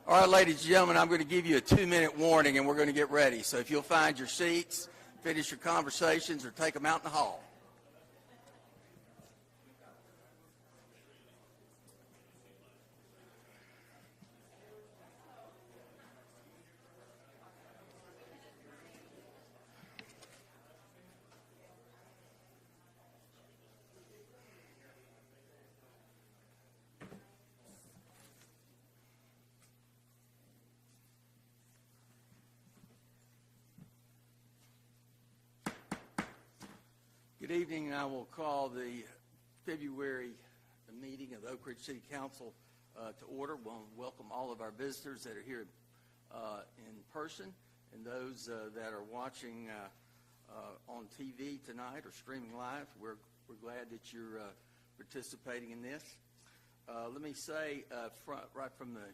All right, ladies and gentlemen, I'm going to give you a 2-minute warning, and we're going to get ready. So if you'll find your seats, finish your conversations, or take them out in the hall. Good evening, and I will call the February meeting of the Oak Ridge City Council to order. We'll welcome all of our visitors that are here in person and those that are watching on TV tonight or streaming live. We're glad that you're participating in this. Let me say right from the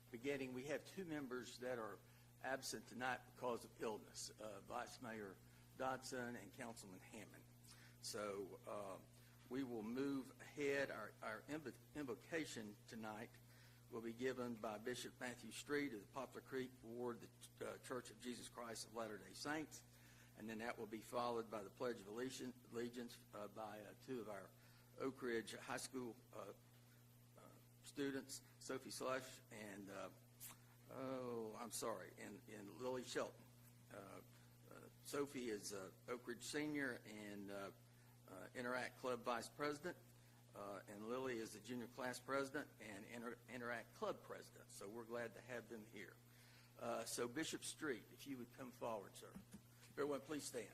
beginning, we have 2 members that are absent tonight because of illness, Vice Mayor Dodson and Councilman Hammond. So we will move ahead. Our invocation tonight will be given by Bishop Matthew Street of the Poplar Creek Ward, the Church of Jesus Christ of Latter-day Saints. And then that will be followed by the Pledge of Allegiance by 2 of our Oak Ridge High School students, Sophie Slush and, and Lily Shelton. Sophie is Oak Ridge Senior and Interact Club Vice President, and Lily is the Junior Class President and Interact Club President. So we're glad to have them here. So Bishop Street, if you would come forward, sir. Everyone, please stand.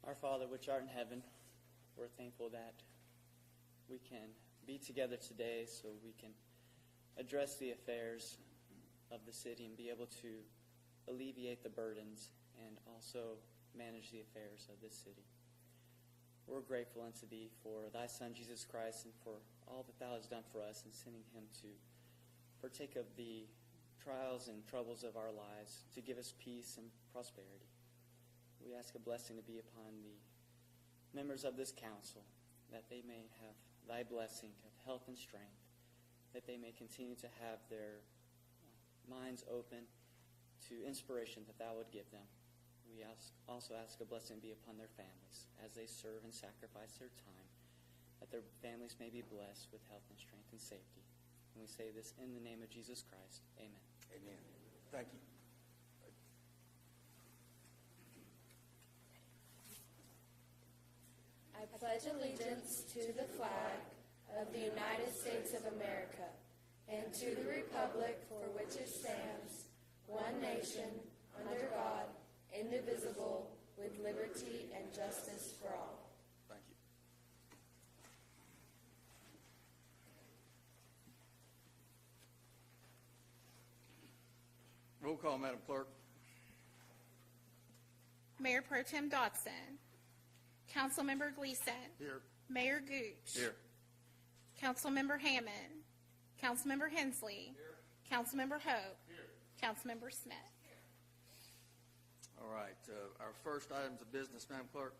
Our Father, which art in heaven, we're thankful that we can be together today so we can address the affairs of the city and be able to alleviate the burdens and also manage the affairs of this city. We're grateful unto thee for thy Son, Jesus Christ, and for all that thou hast done for us in sending him to partake of the trials and troubles of our lives, to give us peace and prosperity. We ask a blessing to be upon the members of this council, that they may have thy blessing of health and strength, that they may continue to have their minds open to inspiration that thou would give them. We also ask a blessing be upon their families as they serve and sacrifice their time, that their families may be blessed with health and strength and safety. And we say this in the name of Jesus Christ. Amen. Amen. Thank you. I pledge allegiance to the flag of the United States of America and to the republic for which it stands, one nation, under God, indivisible, with liberty and justice for all. Thank you. Roll call, Madam Clerk. Mayor Pro Tem Dodson. Councilmember Gleason. Here. Mayor Gooch. Here. Councilmember Hammond. Councilmember Hensley. Here. Councilmember Hope. Here. Councilmember Smith. All right. Our first items of business, Madam Clerk.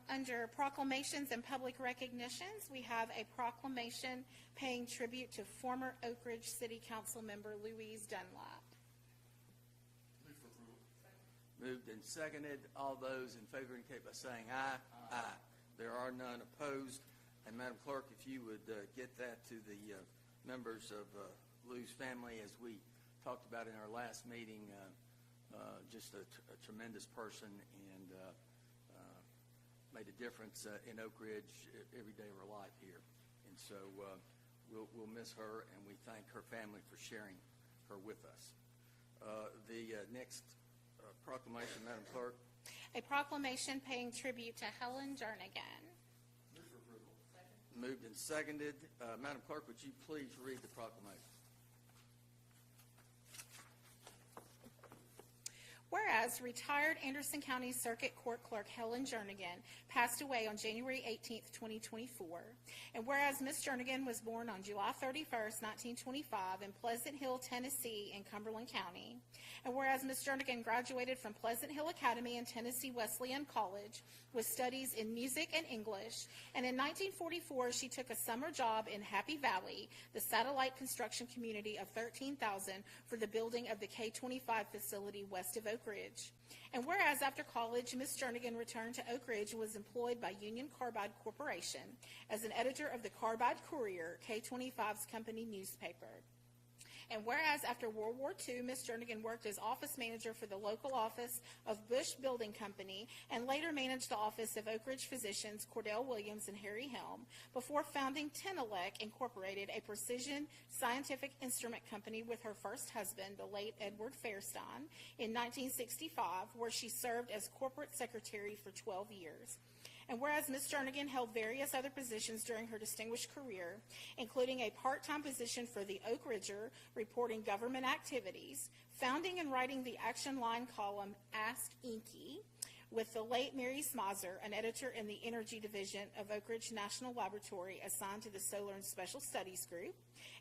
Under proclamations and public recognitions, we have a proclamation paying tribute to former Oak Ridge City Council member Louise Dunlap. Moved and seconded. All those in favor indicate by saying aye. Aye. There are none opposed. And Madam Clerk, if you would get that to the members of Lou's family, as we talked about in our last meeting, just a tremendous person and made a difference in Oak Ridge every day of her life here. And so we'll miss her, and we thank her family for sharing her with us. The next proclamation, Madam Clerk. A proclamation paying tribute to Helen Jernigan. Move for approval. Moved and seconded. Madam Clerk, would you please read the proclamation? Whereas whereas retired Anderson County Circuit Court Clerk Helen Jernigan passed away on January 18th, 2024, and whereas Ms. Jernigan was born on July 31st, 1925 in Pleasant Hill, Tennessee in Cumberland County, and whereas Ms. Jernigan graduated from Pleasant Hill Academy and Tennessee Wesleyan College with studies in music and English, and in 1944 she took a summer job in Happy Valley, the satellite construction community of 13,000 for the building of the K-25 facility west of Oak Ridge. And whereas after college, Ms. Jernigan returned to Oak Ridge and was employed by Union Carbide Corporation as an editor of the Carbide Courier, K-25's company newspaper. And whereas after World War II, Ms. Jernigan worked as office manager for the local office of Bush Building Company and later managed the office of Oak Ridge physicians Cordell Williams and Harry Helm before founding Tenelec Incorporated, a precision scientific instrument company with her first husband, the late Edward Fairstein, in 1965, where she served as corporate secretary for 12 years. And whereas Ms. Jernigan held various other positions during her distinguished career, including a part-time position for the Oak Ridger, reporting government activities, founding and writing the Action Line column Ask Inky, with the late Mary Smazer, an editor in the Energy Division of Oak Ridge National Laboratory assigned to the Solar and Special Studies Group,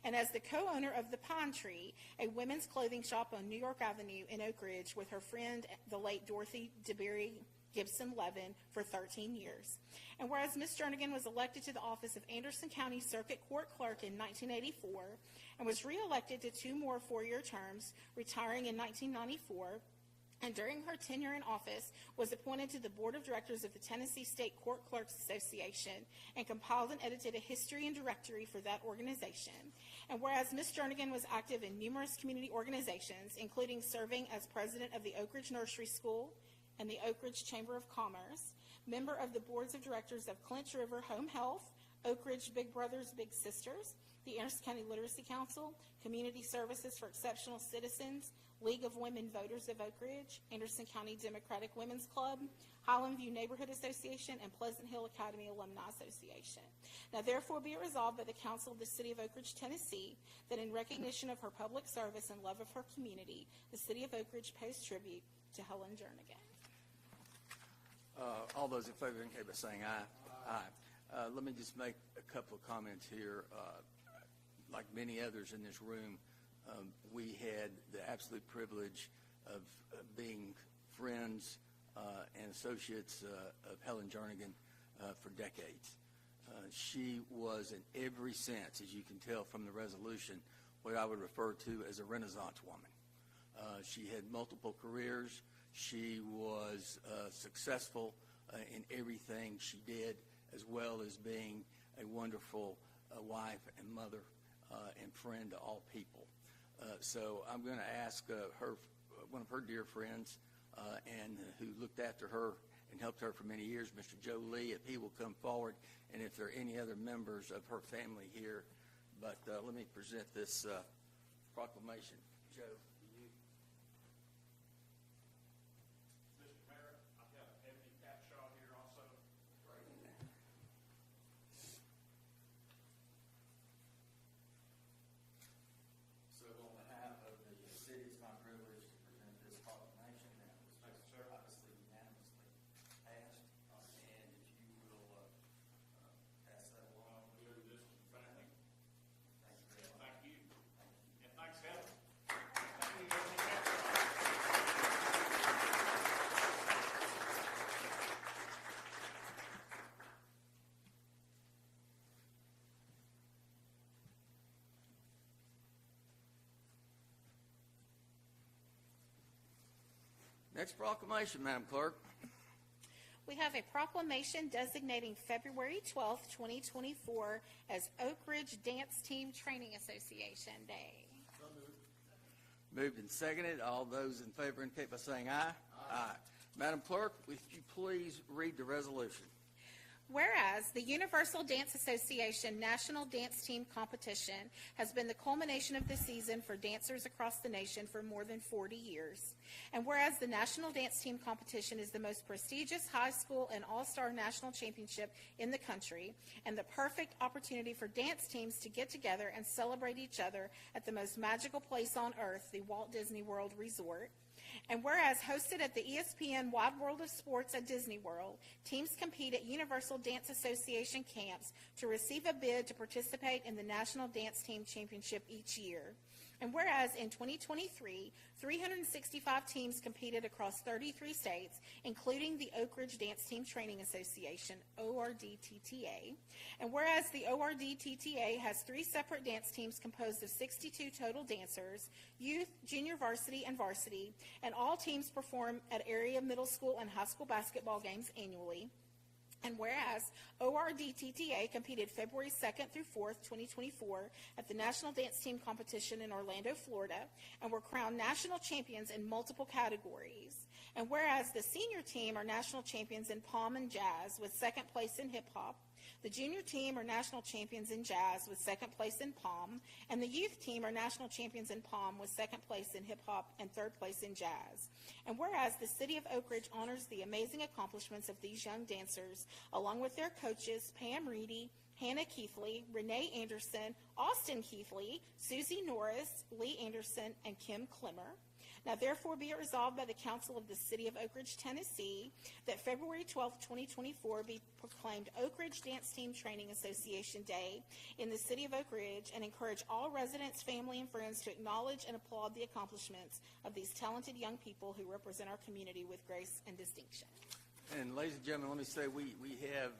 and as the co-owner of The Pine Tree, a women's clothing shop on New York Avenue in Oak Ridge with her friend, the late Dorothy DeBerry Gibson Levin, for 13 years. And whereas Ms. Jernigan was elected to the office of Anderson County Circuit Court Clerk in 1984 and was reelected to 2 more 4-year terms, retiring in 1994, and during her tenure in office was appointed to the Board of Directors of the Tennessee State Court Clerks Association and compiled and edited a history and directory for that organization. And whereas Ms. Jernigan was active in numerous community organizations, including serving as president of the Oak Ridge Nursery School and the Oak Ridge Chamber of Commerce, member of the boards of directors of Clinch River Home Health, Oak Ridge Big Brothers Big Sisters, the Anderson County Literacy Council, Community Services for Exceptional Citizens, League of Women Voters of Oak Ridge, Anderson County Democratic Women's Club, Highland View Neighborhood Association, and Pleasant Hill Academy Alumni Association. Now therefore be it resolved by the Council of the City of Oak Ridge, Tennessee, that in recognition of her public service and love of her community, the City of Oak Ridge pays tribute to Helen Jernigan. All those in favor indicate by saying aye. Aye. Let me just make a couple of comments here. Like many others in this room, we had the absolute privilege of being friends and associates of Helen Jernigan for decades. She was, in every sense, as you can tell from the resolution, what I would refer to as a Renaissance woman. She had multiple careers. She was successful in everything she did, as well as being a wonderful wife and mother and friend to all people. So I'm going to ask one of her dear friends and who looked after her and helped her for many years, Mr. Joe Lee, if he will come forward, and if there are any other members of her family here. But let me present this proclamation. Joe. Next proclamation, Madam Clerk. We have a proclamation designating February 12th, 2024 as Oak Ridge Dance Team Training Association Day. Moved and seconded. All those in favor indicate by saying aye. Aye. Madam Clerk, would you please read the resolution? Whereas the Universal Dance Association National Dance Team Competition has been the culmination of the season for dancers across the nation for more than 40 years. And whereas the National Dance Team Competition is the most prestigious high school and all-star national championship in the country, and the perfect opportunity for dance teams to get together and celebrate each other at the most magical place on earth, the Walt Disney World Resort. And whereas hosted at the ESPN Wide World of Sports at Disney World, teams compete at Universal Dance Association camps to receive a bid to participate in the National Dance Team Championship each year. And whereas in 2023, 365 teams competed across 33 states, including the Oak Ridge Dance Team Training Association, ORDTTA. And whereas the ORDTTA has 3 separate dance teams composed of 62 total dancers, youth, junior varsity, and varsity, and all teams perform at area middle school and high school basketball games annually. And whereas ORDTTA competed February 2nd through 4th, 2024 at the National Dance Team Competition in Orlando, Florida, and were crowned national champions in multiple categories. And whereas the senior team are national champions in pom and jazz with second place in hip hop, the junior team are national champions in jazz with second place in pom, and the youth team are national champions in pom with second place in hip hop and third place in jazz. And whereas the city of Oak Ridge honors the amazing accomplishments of these young dancers, along with their coaches, Pam Reedy, Hannah Keithley, Renee Anderson, Austin Keithley, Susie Norris, Lee Anderson, and Kim Klimmer. Now therefore be it resolved by the Council of the City of Oak Ridge, Tennessee, that February 12, 2024 be proclaimed Oak Ridge Dance Team Training Association Day in the City of Oak Ridge, and encourage all residents, family, and friends to acknowledge and applaud the accomplishments of these talented young people who represent our community with grace and distinction. And ladies and gentlemen, let me say we have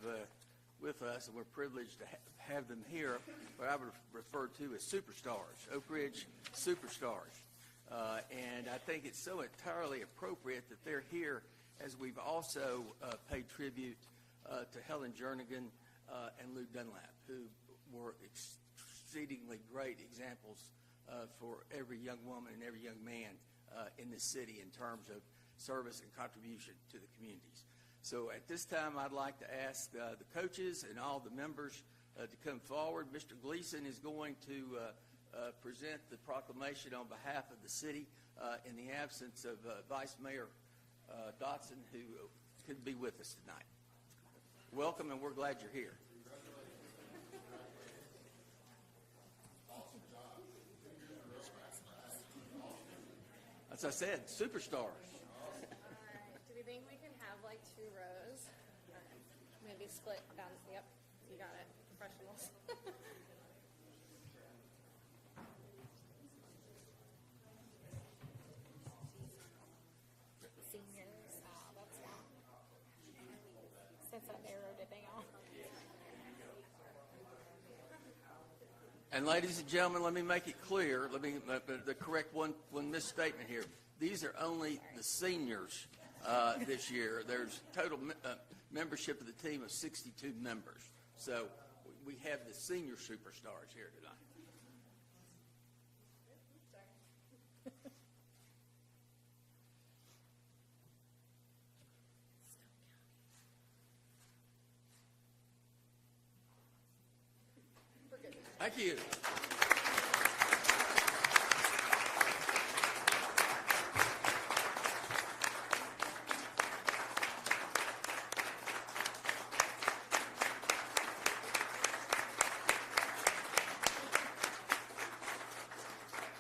with us, and we're privileged to have them here, what I would refer to as superstars, Oak Ridge superstars. And I think it's so entirely appropriate that they're here, as we've also paid tribute to Helen Jernigan and Lou Dunlap, who were exceedingly great examples for every young woman and every young man in the city in terms of service and contribution to the communities. So at this time, I'd like to ask the coaches and all the members to come forward. Mr. Gleason is going to present the proclamation on behalf of the city in the absence of Vice Mayor Dotson, who couldn't be with us tonight. Welcome, and we're glad you're here. As I said, superstars. Do we think we can have like 2 rows? Maybe split down. Yep, you got it. Professionals. Seniors, that's wrong. Since I narrowed it down. And ladies and gentlemen, let me make it clear, the correct one misstatement here. These are only the seniors this year. There's total membership of the team of 62 members. So we have the senior superstars here tonight. Thank you.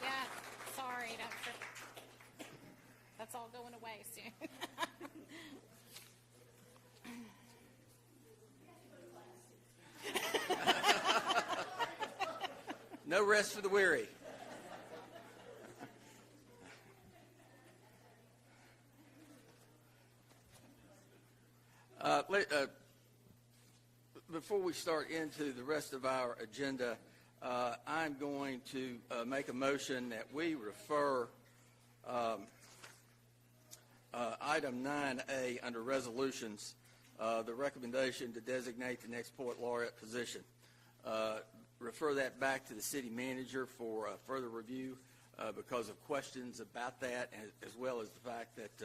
Yeah, sorry, that's all going away soon. No rest for the weary. Before we start into the rest of our agenda, I'm going to make a motion that we refer item 9A under resolutions, the recommendation to designate the next poet laureate position. Refer that back to the city manager for further review because of questions about that, as well as the fact that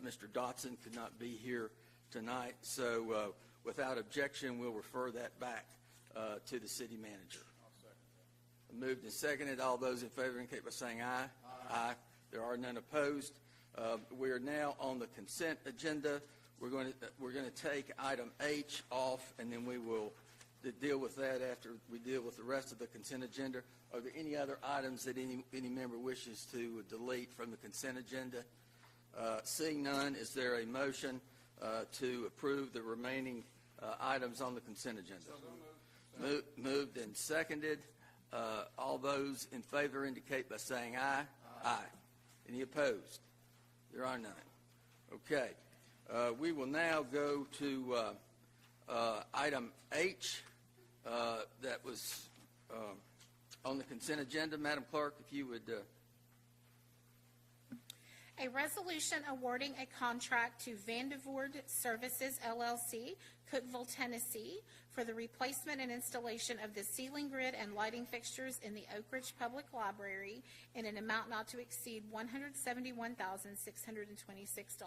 Mr. Dotson could not be here tonight. So without objection, we'll refer that back to the city manager. Moved and seconded. All those in favor indicate by saying aye. Aye. There are none opposed. We are now on the consent agenda. We're going to take item H off, and then we will to deal with that after we deal with the rest of the consent agenda. Are there any other items that any member wishes to delete from the consent agenda? Seeing none, is there a motion to approve the remaining items on the consent agenda? Moved and seconded. All those in favor indicate by saying aye. Aye. Any opposed? There are none. Okay. We will now go to item H that was on the consent agenda. Madam Clerk, if you would... A resolution awarding a contract to Vandervoort Services LLC, Cookeville, Tennessee, for the replacement and installation of the ceiling grid and lighting fixtures in the Oak Ridge Public Library in an amount not to exceed $171,626.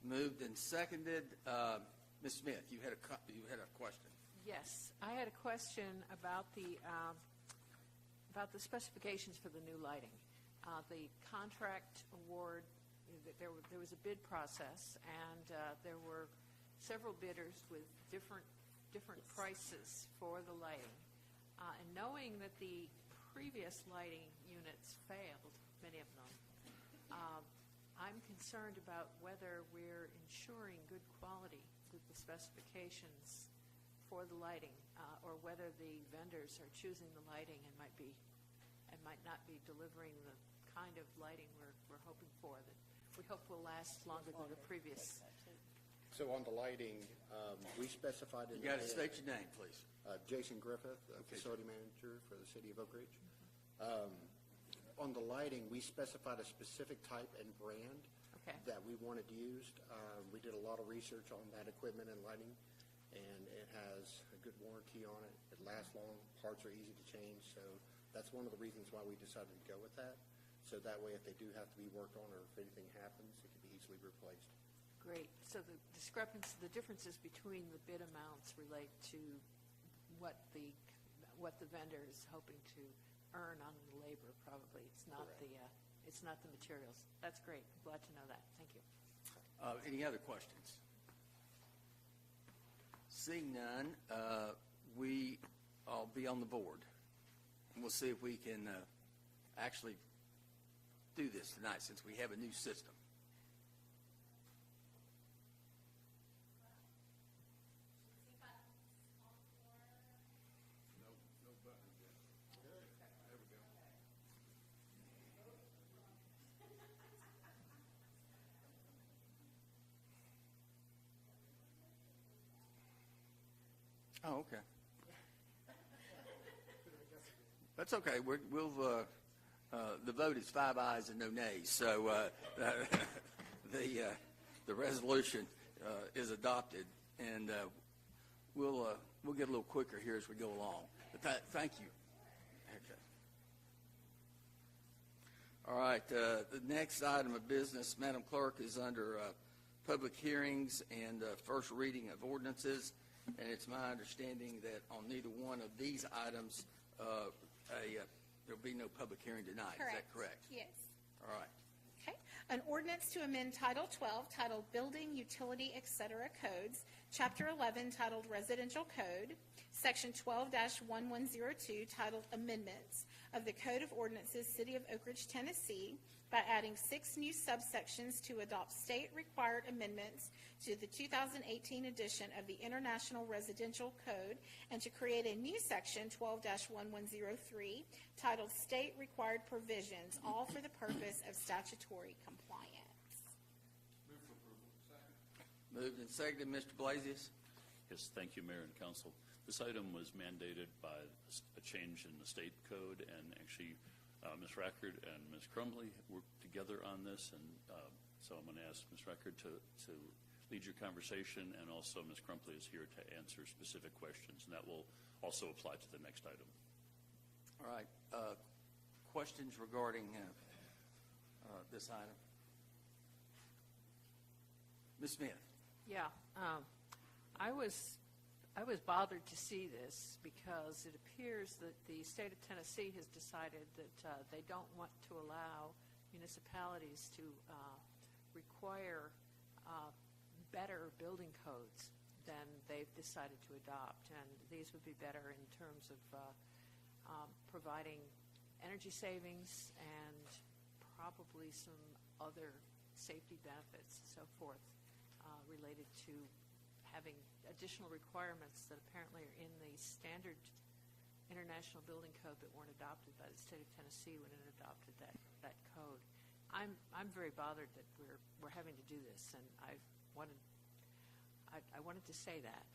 Moved and seconded. Ms. Smith, you had a question. Yes, I had a question about the specifications for the new lighting. The contract award, there was a bid process, and there were several bidders with different prices for the lighting. And knowing that the previous lighting units failed, many of them, I'm concerned about whether we're ensuring good quality with the specifications for the lighting, or whether the vendors are choosing the lighting and might not be delivering the kind of lighting we're hoping for, that we hope will last longer than the previous. So on the lighting, we specified in You got to state your name, please. Jason Griffith, facility manager for the city of Oak Ridge. On the lighting, we specified a specific type and brand that we wanted used. We did a lot of research on that equipment and lighting, and it has a good warranty on it. It lasts long. Parts are easy to change, so that's one of the reasons why we decided to go with that. So that way, if they do have to be worked on or if anything happens, it can be easily replaced. Great. So the differences between the bid amounts relate to what the vendor is hoping to earn on the labor. Probably it's not the materials. That's great. Glad to know that. Thank you. Any other questions? Seeing none, I'll be on the board, and we'll see if we can actually do this tonight since we have a new system. Oh, okay. That's okay. The vote is 5 ayes and no nays, so the resolution is adopted, and we'll get a little quicker here as we go along. But thank you. Okay. All right. The next item of business, Madam Clerk, is under public hearings and first reading of ordinances. And it's my understanding that on neither one of these items, there'll be no public hearing tonight. Correct. Is that correct? Yes. All right. Okay. An ordinance to amend Title 12, titled Building, Utility, Etc. Codes, Chapter 11, titled Residential Code, Section 12-1102, titled Amendments of the Code of Ordinances, City of Oak Ridge, Tennessee, by adding 6 new subsections to adopt state-required amendments to the 2018 edition of the International Residential Code, and to create a new section, 12-1103, titled State-Required Provisions, all for the purpose of statutory compliance. Moved and seconded. Mr. Blasius. Yes, thank you, Mayor and Council. This item was mandated by a change in the state code, and actually Ms. Rackard and Ms. Crumley worked together on this, and so I'm going to ask Ms. Rackard to lead your conversation, and also Ms. Crumley is here to answer specific questions, and that will also apply to the next item. All right. Questions regarding this item? Ms. Smith. Yeah, I was bothered to see this because it appears that the state of Tennessee has decided that they don't want to allow municipalities to require better building codes than they've decided to adopt. And these would be better in terms of providing energy savings and probably some other safety benefits and so forth related to having additional requirements that apparently are in the standard International Building Code that weren't adopted by the state of Tennessee when it adopted that code. I'm very bothered that we're having to do this, and I wanted to say that.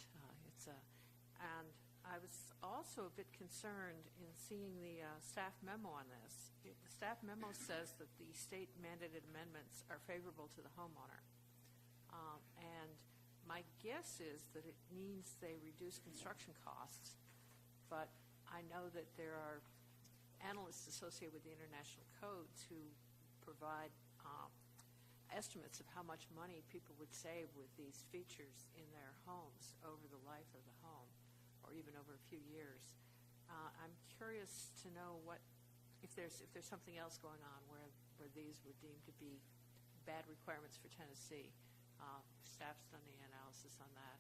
And I was also a bit concerned in seeing the staff memo on this. The staff memo says that the state mandated amendments are favorable to the homeowner. And my guess is that it means they reduce construction costs, but I know that there are analysts associated with the international codes who provide estimates of how much money people would save with these features in their homes over the life of the home, or even over a few years. I'm curious to know if there's something else going on where these were deemed to be bad requirements for Tennessee. Staff's done the analysis on that,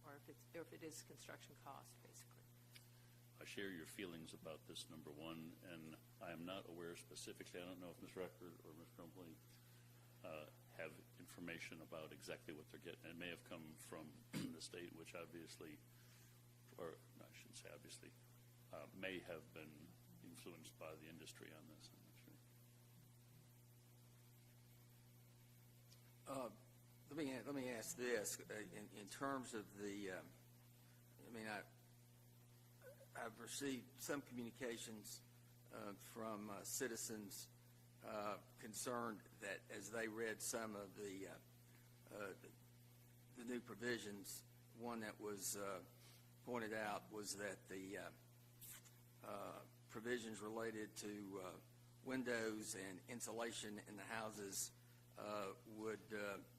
or if it is construction cost, basically. I share your feelings about this, number one, and I am not aware specifically. I don't know if Ms. Record or Ms. Crumpley have information about exactly what they're getting. It may have come from the state, which obviously, or I shouldn't say obviously, may have been influenced by the industry on this. I'm not sure. Let me ask this in terms of the. I've received some communications from citizens concerned that as they read some of the new provisions, one that was pointed out was that the provisions related to windows and insulation in the houses would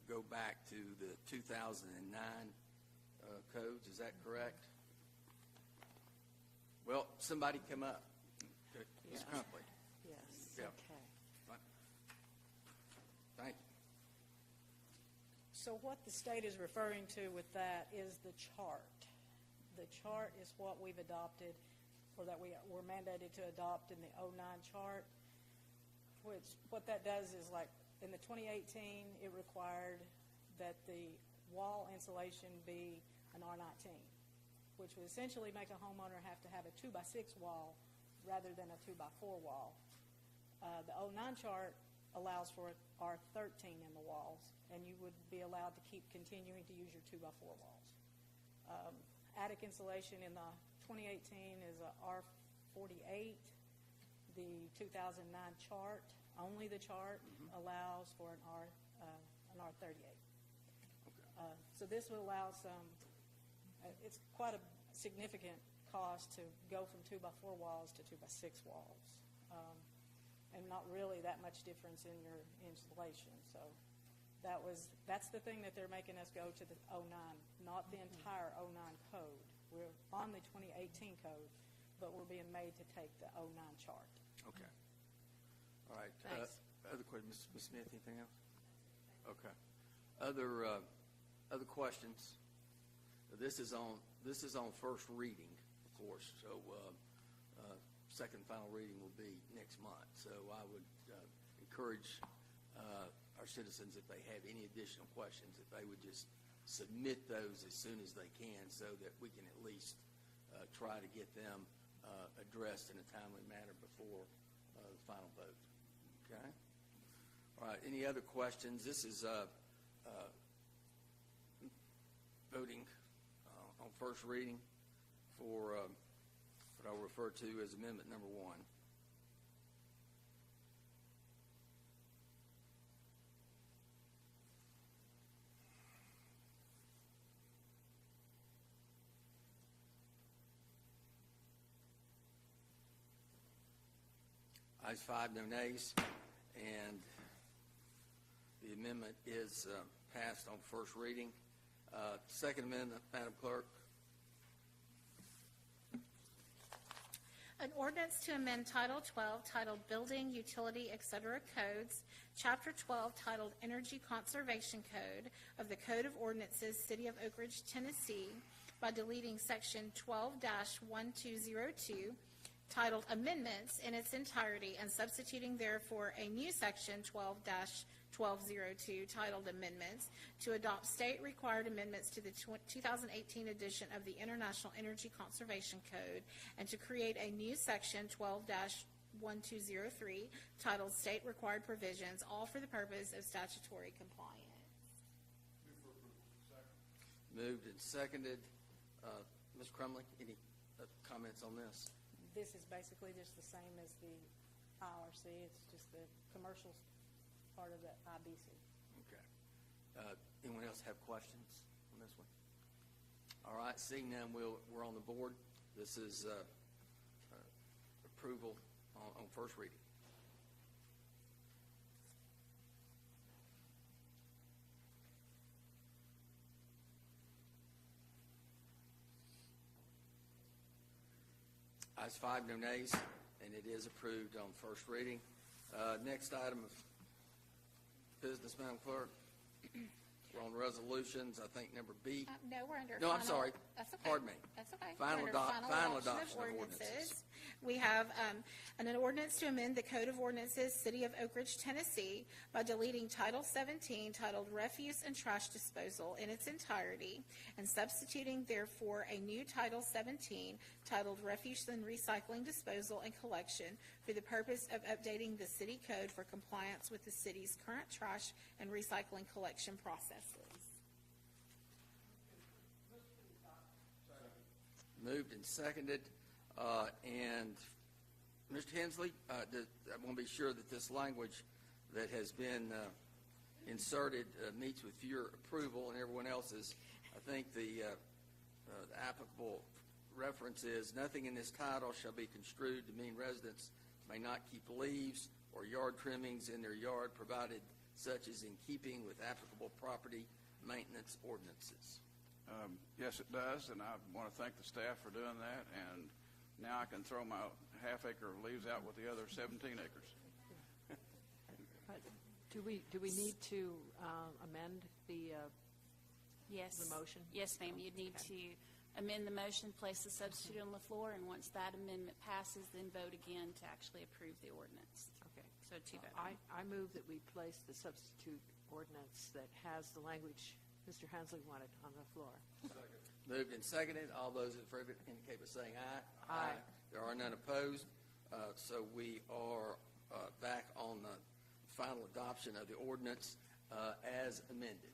go back to the 2009 codes. Is that correct? Well, somebody come up. Ms. Crumpley. Yes, Yeah. okay. Thank you. So what the state is referring to with that is the chart. The chart is what we've adopted, or that we were mandated to adopt in the 09 chart, which what that does is, like in the 2018, it required that the wall insulation be an R19, which would essentially make a homeowner have to have a 2x6 wall rather than a 2x4 wall. The 09 chart allows for R13 in the walls, and you would be allowed to keep continuing to use your 2x4 walls. Attic insulation in the 2018 is a R48. The 2009 chart, only the chart, allows for an R38. So this would allow some. It's quite a significant cost to go from 2x4 walls to 2x6 walls, and not really that much difference in your insulation. So that's the thing that they're making us go to the 09, not the entire 09 code. We're on the 2018 code, but we're being made to take the 09 chart. Okay. All right. Thanks. Other questions, Ms. Smith? Anything else? Okay. Other questions? This is on first reading, of course. So second and final reading will be next month. So I would encourage our citizens, if they have any additional questions, if they would just submit those as soon as they can, so that we can at least try to get them addressed in a timely manner before the final vote. Okay? All right. Any other questions? This is voting on first reading for what I'll refer to as amendment number 1. Ayes 5, no nays, and the amendment is passed on first reading. Second amendment, Madam Clerk. An ordinance to amend Title 12 titled Building, Utility, Etc. Codes, Chapter 12 titled Energy Conservation Code of the Code of Ordinances, City of Oak Ridge, Tennessee, by deleting Section 12-1202 titled Amendments in its entirety and substituting therefore a new Section 12-1202 titled Amendments to adopt state-required amendments to the 2018 edition of the International Energy Conservation Code and to create a new Section 12-1203 titled State-Required Provisions, all for the purpose of statutory compliance. Moved and seconded. Ms. Crumley, any comments on this? This is basically just the same as the IRC. It's just the commercial part of the IBC. Okay. Anyone else have questions on this one? All right, seeing none, we're on the board. This is approval on first reading. Ayes 5, no nays, and it is approved on first reading. Next item of business, Madam Clerk. We're on resolutions, I think number B. No, we're under. No, I'm final- sorry. That's okay. Pardon me. That's okay. Final We're under final adoption of ordinances. We have an ordinance to amend the Code of Ordinances, City of Oak Ridge, Tennessee, by deleting Title 17 titled Refuse and Trash Disposal in its entirety and substituting therefore a new Title 17 titled Refuse and Recycling Disposal and Collection for the purpose of updating the city code for compliance with the city's current trash and recycling collection processes. Moved and seconded. And Mr. Hensley, I want to be sure that this language that has been inserted meets with your approval and everyone else's. I think the applicable reference is, nothing in this title shall be construed to mean residents may not keep leaves or yard trimmings in their yard, provided such is in keeping with applicable property maintenance ordinances. Yes, it does, and I want to thank the staff for doing that, and now I can throw my half acre of leaves out with the other 17 acres. Do we need to amend the Yes. motion? Yes, ma'am. You'd need to amend the motion, place the substitute on the floor, and once that amendment passes, then vote again to actually approve the ordinance. Okay. So two votes. I move that we place the substitute ordinance that has the language Mr. Hensley wanted on the floor. Moved and seconded. All those in favor indicate by saying aye. Aye. There are none opposed. So we are back on the final adoption of the ordinance as amended.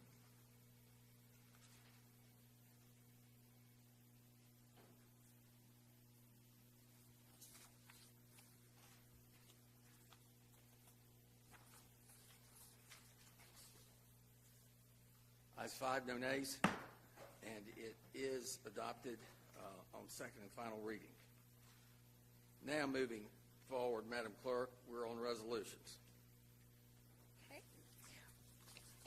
Ayes 5, no nays, and it is adopted on second and final reading. Now moving forward, Madam Clerk, we're on resolutions. Okay.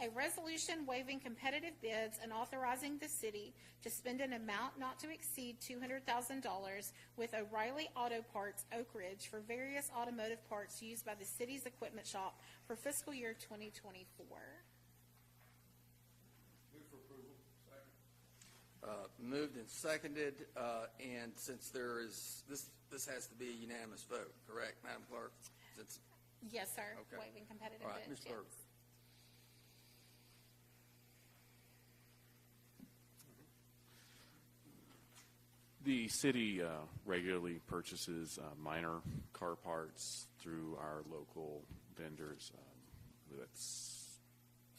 A resolution waiving competitive bids and authorizing the city to spend an amount not to exceed $200,000 with O'Reilly Auto Parts Oak Ridge for various automotive parts used by the city's equipment shop for fiscal year 2024. Moved and seconded, and since there is, this has to be a unanimous vote, correct, Madam Clerk? Since, Yes, sir. Okay. Waiving competitive all right, bids. Ms. Berg. Yes. The city regularly purchases minor car parts through our local vendors.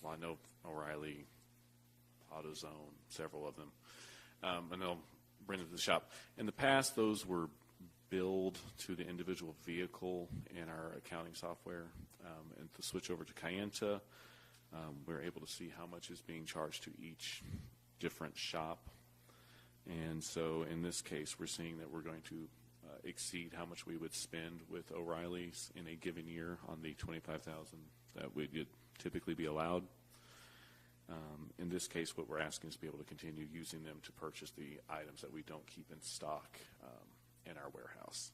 I know O'Reilly, AutoZone, several of them, and they'll bring it to the shop. In the past, those were billed to the individual vehicle in our accounting software, and to switch over to Kayenta, we're able to see how much is being charged to each different shop. And so in this case, we're seeing that we're going to exceed how much we would spend with O'Reilly's in a given year on the $25,000 that would typically be allowed. In this case, what we're asking is to be able to continue using them to purchase the items that we don't keep in stock in our warehouse.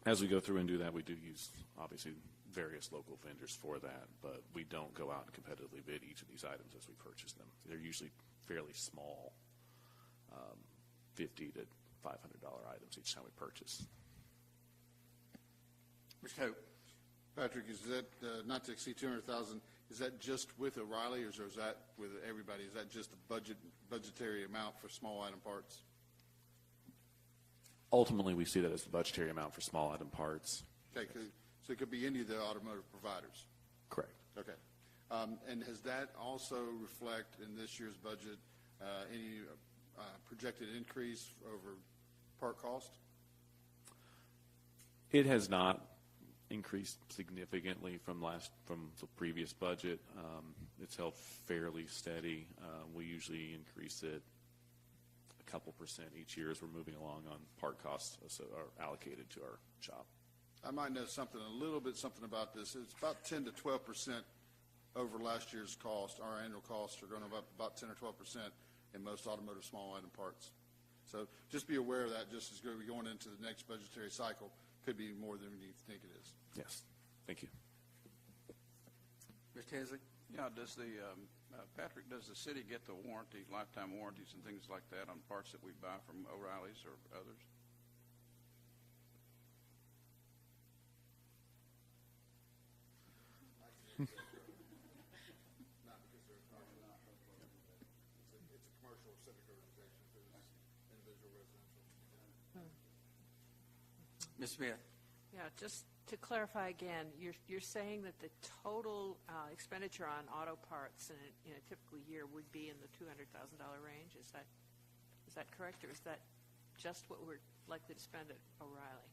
As we go through and do that, we do use, obviously, various local vendors for that, but we don't go out and competitively bid each of these items as we purchase them. They're usually fairly small, $50 to $500 items each time we purchase. Mr. Hope? Patrick, is that, not to exceed 200,000, is that just with O'Reilly, or is that with everybody? Is that just a budgetary amount for small item parts? Ultimately, we see that as the budgetary amount for small item parts. Okay, so it could be any of the automotive providers? Correct. Okay. And does that also reflect in this year's budget any projected increase over part cost? It has not increased significantly from the previous budget. It's held fairly steady. We usually increase it a couple percent each year as we're moving along on part costs that are allocated to our shop. I might know a little bit about this. It's about 10 to 12% over last year's cost. Our annual costs are going up about 10 or 12% in most automotive small item parts. So just be aware of that just as we're going into the next budgetary cycle. Could be more than you think it is. Yes. Thank you. Mr. Hensley? Yeah, does the, Patrick, does the city get the warranty, lifetime warranties and things like that on parts that we buy from O'Reilly's or others? It's a commercial civic organization. It's individual residential. Ms. Smith? Yeah, just to clarify again, you're saying that the total expenditure on auto parts in a typical year would be in the $200,000 range? Is that correct, or is that just what we're likely to spend at O'Reilly?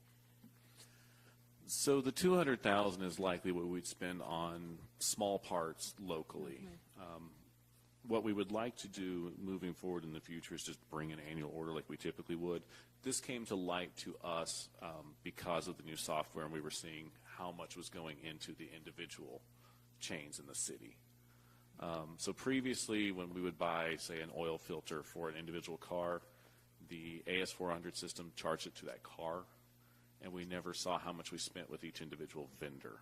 So the $200,000 is likely what we'd spend on small parts locally. What we would like to do moving forward in the future is just bring an annual order like we typically would. This came to light to us because of the new software, and we were seeing how much was going into the individual chains in the city. So previously, when we would buy, say, an oil filter for an individual car, the AS400 system charged it to that car, and we never saw how much we spent with each individual vendor.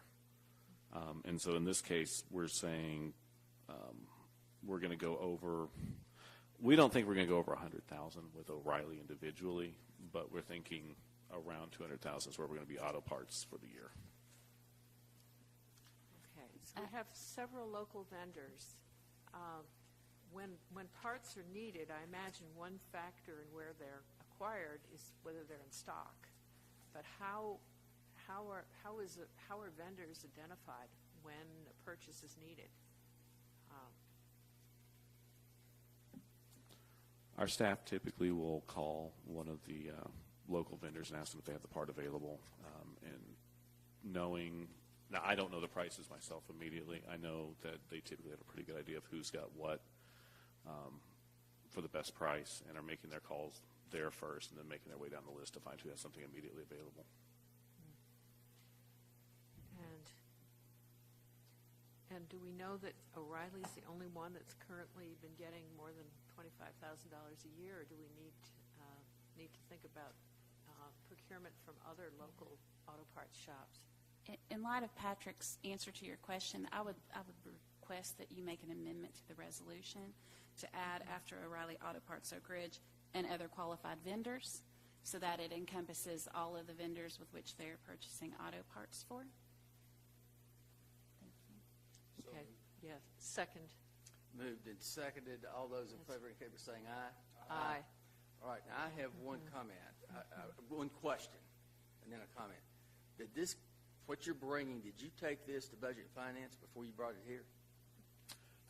And so in this case, we're saying we're going to go over, we don't think we're going to go over 100,000 with O'Reilly individually, but we're thinking around 200,000 is where we're going to be auto parts for the year. Okay, so we have several local vendors. When parts are needed, I imagine one factor in where they're acquired is whether they're in stock. But how are vendors identified when a purchase is needed? Our staff typically will call one of the local vendors and ask them if they have the part available. And knowing, now I don't know the prices myself immediately. I know that they typically have a pretty good idea of who's got what for the best price and are making their calls there first and then making their way down the list to find who has something immediately available. And do we know that O'Reilly's the only one that's currently been getting more than $25,000 a year, or do we need to think about procurement from other local auto parts shops? In light of Patrick's answer to your question, I would request that you make an amendment to the resolution to add after O'Reilly Auto Parts Oak Ridge and other qualified vendors, so that it encompasses all of the vendors with which they're purchasing auto parts for. Okay, yeah, second. Moved and seconded. All those in favor indicate by saying aye. Aye. All right, now I have one comment, one question, and then a comment. Did this, what you're bringing, did you take this to Budget and Finance before you brought it here?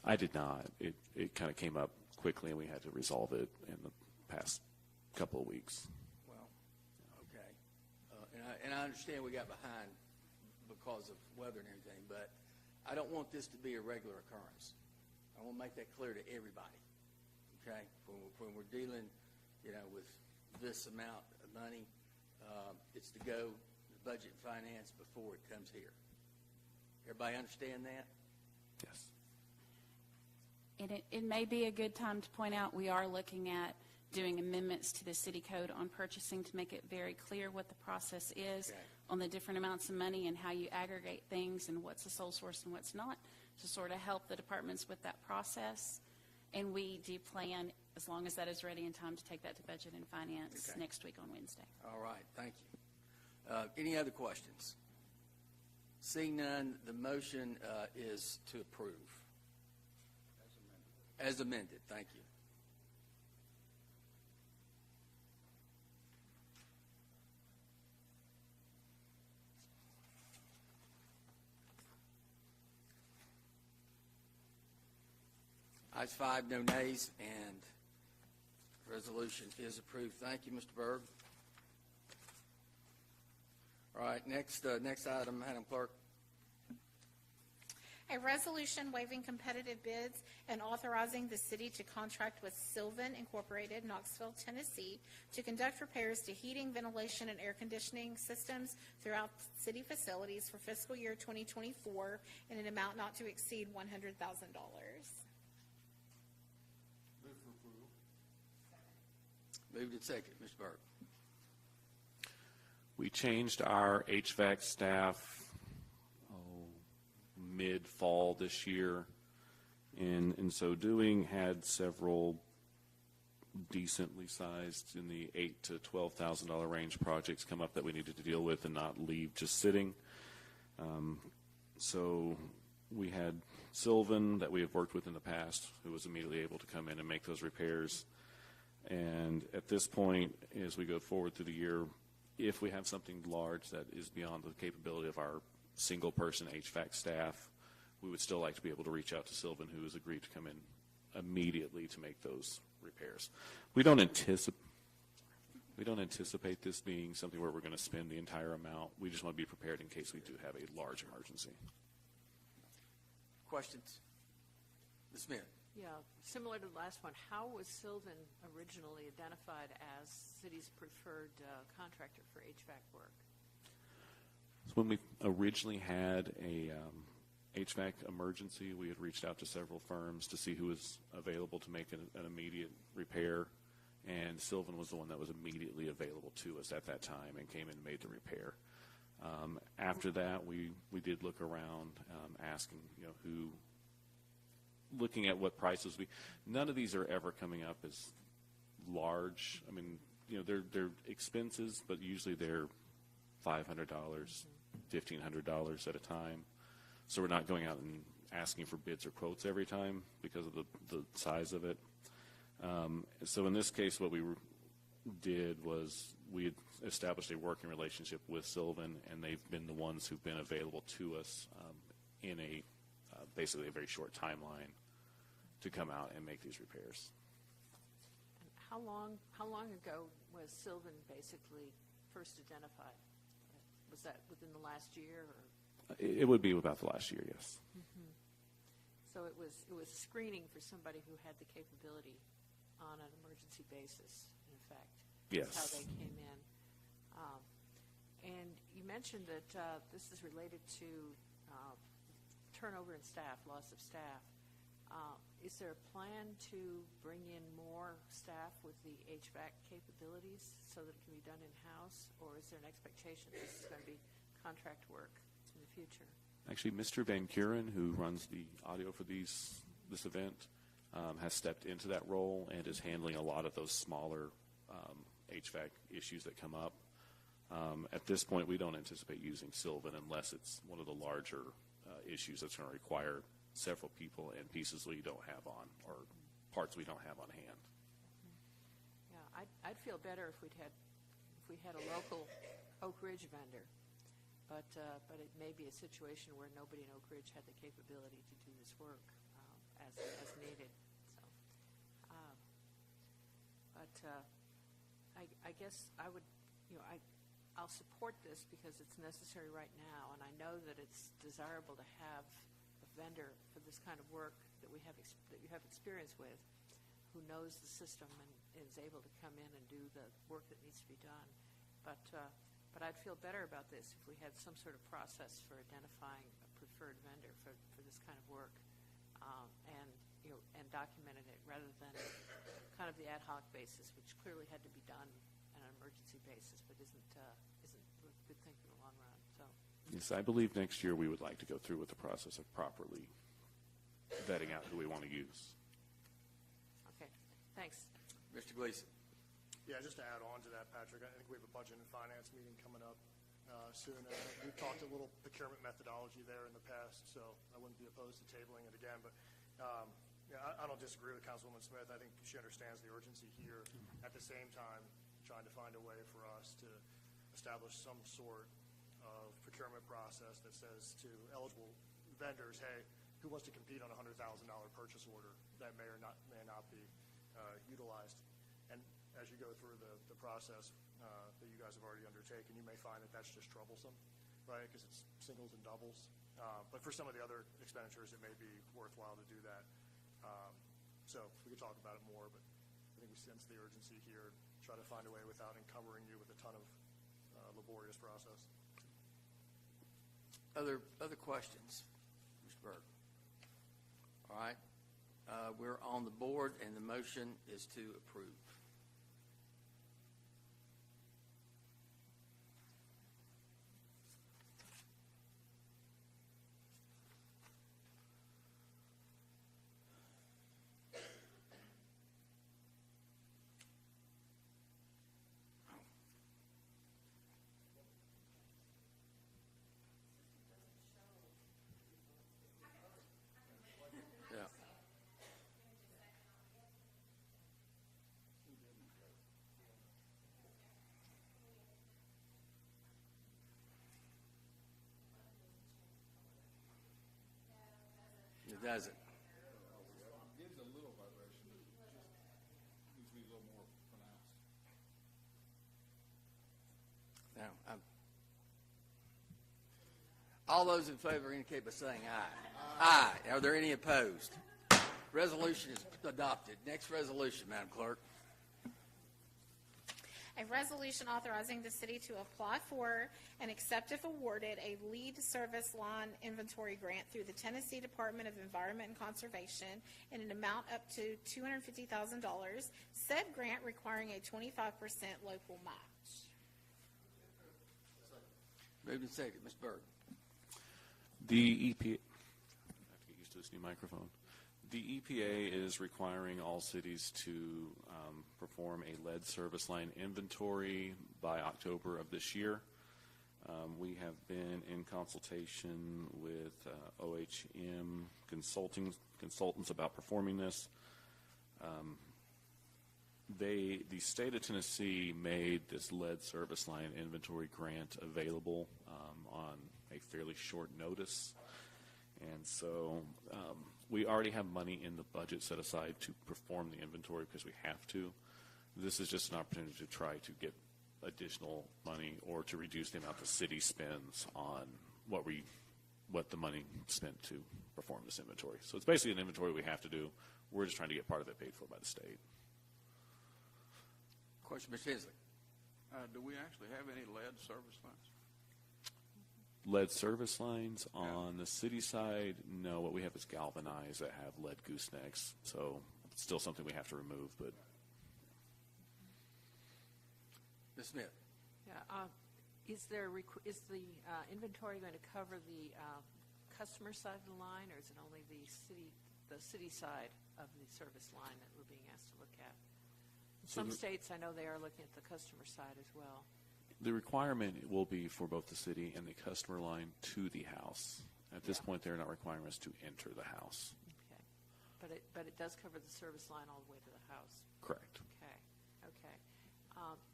I did not. It kind of came up quickly, and we had to resolve it in the past couple of weeks. Well, okay. And I understand we got behind because of weather and everything, but I don't want this to be a regular occurrence. I want to make that clear to everybody, okay? When we're dealing, with this amount of money, it's to go to Budget and Finance before it comes here. Everybody understand that? Yes. And it may be a good time to point out we are looking at doing amendments to the city code on purchasing to make it very clear what the process is Okay. on the different amounts of money and how you aggregate things and what's a sole source and what's not, to sort of help the departments with that process. And we do plan, as long as that is ready in time, to take that to Budget and Finance Okay. next week on Wednesday. All right, thank you. Any other questions? Seeing none, the motion is to approve. As amended, thank you. Ayes 5, no nays, and resolution is approved. Thank you, Mr. Berg. All right, next item, Madam Clerk. A resolution waiving competitive bids and authorizing the city to contract with Sylvan Incorporated, Knoxville, Tennessee, to conduct repairs to heating, ventilation, and air conditioning systems throughout city facilities for fiscal year 2024 in an amount not to exceed $100,000. Moved and seconded. Mr. Berg. We changed our HVAC staff mid-fall this year, and in so doing had several decently sized in the $8,000 to $12,000 range projects come up that we needed to deal with and not leave just sitting. So we had Sylvan that we have worked with in the past, who was immediately able to come in and make those repairs. And at this point, as we go forward through the year, if we have something large that is beyond the capability of our single-person HVAC staff, we would still like to be able to reach out to Sylvan, who has agreed to come in immediately to make those repairs. We don't anticipate this being something where we're going to spend the entire amount. We just want to be prepared in case we do have a large emergency. Questions? Ms. Smith? Yeah, similar to the last one, how was Sylvan originally identified as city's preferred contractor for HVAC work? So when we originally had a HVAC emergency, we had reached out to several firms to see who was available to make an immediate repair, and Sylvan was the one that was immediately available to us at that time and came in and made the repair. After that, we did look around, asking, who, looking at what prices none of these are ever coming up as large. I mean, they're expenses, but usually they're $500, $1,500 at a time. So we're not going out and asking for bids or quotes every time because of the size of it. So in this case, what we did was we had established a working relationship with Sylvan, and they've been the ones who've been available to us in a basically a very short timeline to come out and make these repairs. And how long ago was Sylvan basically first identified? Was that within the last year? Or? It would be about the last year, yes. Mm-hmm. So it was screening for somebody who had the capability on an emergency basis, in effect. Yes. That's how they came in. And you mentioned that this is related to turnover in staff, loss of staff. Is there a plan to bring in more staff with the HVAC capabilities so that it can be done in-house, or is there an expectation that this is going to be contract work in the future? Actually, Mr. Van Kuren, who runs the audio for this event, has stepped into that role and is handling a lot of those smaller HVAC issues that come up. At this point, we don't anticipate using Sylvan unless it's one of the larger issues that's going to require several people and pieces we don't have on, or parts we don't have on hand. Yeah, I'd feel better if we had a local Oak Ridge vendor, but it may be a situation where nobody in Oak Ridge had the capability to do this work as needed. So, I guess I would, I'll support this because it's necessary right now, and I know that it's desirable to have a vendor for this kind of work that that you have experience with, who knows the system and is able to come in and do the work that needs to be done. But I'd feel better about this if we had some sort of process for identifying a preferred vendor for this kind of work. And and documented it rather than kind of the ad hoc basis, which clearly had to be done on an emergency basis, but isn't a good thing for the long run. So, Yes, I believe next year we would like to go through with the process of properly vetting out who we want to use. okay, thanks. Mr. Gleason. Yeah, just to add on to that, Patrick, I think we have a budget and finance meeting coming up soon. We've talked a little procurement methodology there in the past, so I wouldn't be opposed to tabling it again. But yeah, I don't disagree with Councilwoman Smith. I think she understands the urgency here. At the same time, trying to find a way for us to establish some sort of procurement process that says to eligible vendors, hey, who wants to compete on a $100,000 purchase order that may or may not be utilized? And as you go through the process that you guys have already undertaken, you may find that that's just troublesome, right? Because it's singles and doubles. But for some of the other expenditures, it may be worthwhile to do that. So we could talk about it more, but I think we sense the urgency here. Try to find a way without encumbering you with a ton of laborious process. Other questions? Mr. Berg. All right. We're on the board, and the motion is to approve. Yeah. It doesn't. It gives a little vibration, but it just needs to be a little more pronounced. No. All those in favor indicate by saying aye. Aye. Are there any opposed? Resolution is adopted. Next resolution, Madam Clerk. A resolution authorizing the city to apply for and accept if awarded a lead service line inventory grant through the Tennessee Department of Environment and Conservation in an amount up to $250,000, said grant requiring a 25% local match. Moved and seconded. Ms. Berg. The EPA, I have to get used to this new microphone. The EPA is requiring all cities to perform a lead service line inventory by October of this year. We have been in consultation with OHM consultants about performing this. The state of Tennessee made this lead service line inventory grant available on a fairly short notice. And so we already have money in the budget set aside to perform the inventory because we have to. This is just an opportunity to try to get additional money or to reduce the amount the city spends on what the money spent to perform this inventory. So it's basically an inventory we have to do. We're just trying to get part of it paid for by the state. Question, Ms. Hensley. Do we actually have any lead service lines? Lead service lines on the city side, no. What we have is galvanized that have lead goosenecks. So it's still something we have to remove, but. Ms. Smith. Yeah. Is the inventory going to cover the customer side of the line, or is it only the city side of the service line that we're being asked to look at? In some states, I know they are looking at the customer side as well. The requirement will be for both the city and the customer line to the house. At this point, they're not requiring us to enter the house. Okay. But it does cover the service line all the way to the house. Correct. Okay.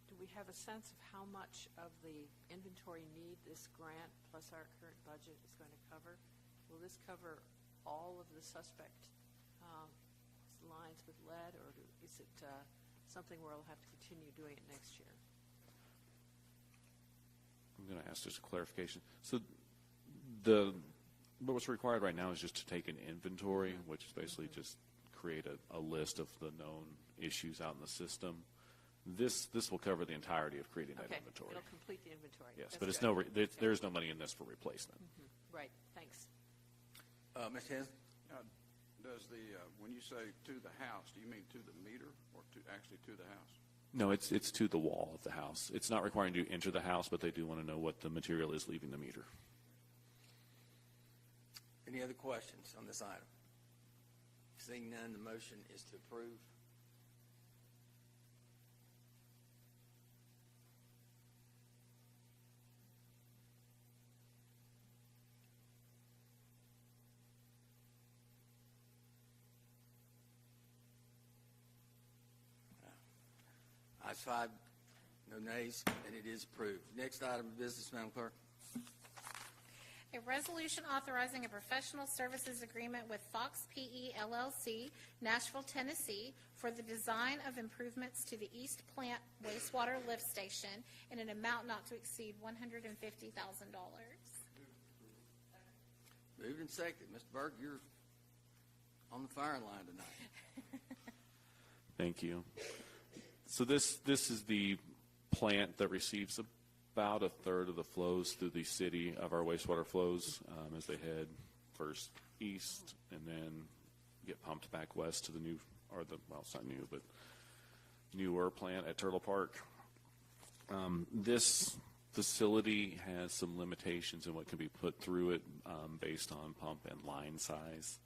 Do we have a sense of how much of the inventory need this grant plus our current budget is going to cover? Will this cover all of the suspect lines with lead, or is it something where we'll have to continue doing it next year? I'm going to ask just a clarification. So what's required right now is just to take an inventory, which is basically just create a list of the known issues out in the system. This will cover the entirety of creating that inventory. It'll complete the inventory. Yes, That's but good. there's no money in this for replacement. Right, thanks. Ms. Hensley. Does the, when you say to the house, do you mean to the meter or actually to the house? No, it's to the wall of the house. It's not requiring you to enter the house, but they do want to know what the material is leaving the meter. Any other questions on this item? Seeing none, the motion is to approve. Ayes 5, no nays, and it is approved. Next item of business, Madam Clerk. A resolution authorizing a professional services agreement with Fox PE LLC, Nashville, Tennessee, for the design of improvements to the East Plant wastewater lift station in an amount not to exceed $150,000. Moved and seconded. Mr. Berg, you're on the firing line tonight. Thank you. So this is the plant that receives about a third of the flows through the city of our wastewater flows as they head first east and then get pumped back west to the new, or the, well, it's not new, but newer plant at Turtle Park. This facility has some limitations in what can be put through it based on pump and line size.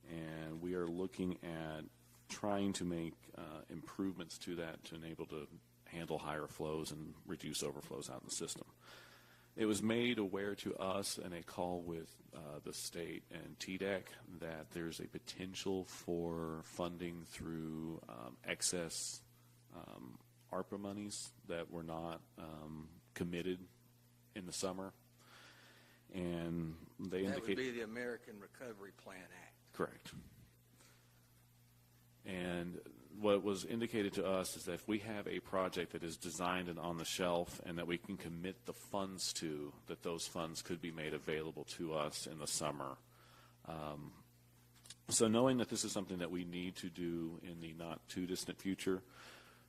And we are looking at trying to make improvements to that to enable to handle higher flows and reduce overflows out in the system. It was made aware to us in a call with the state and TDEC that there's a potential for funding through excess ARPA monies that were not committed in the summer. And they That indicate would be the American Recovery Plan Act. Correct. And what was indicated to us is that if we have a project that is designed and on the shelf and that we can commit the funds to, that those funds could be made available to us in the summer. So knowing that this is something that we need to do in the not too distant future,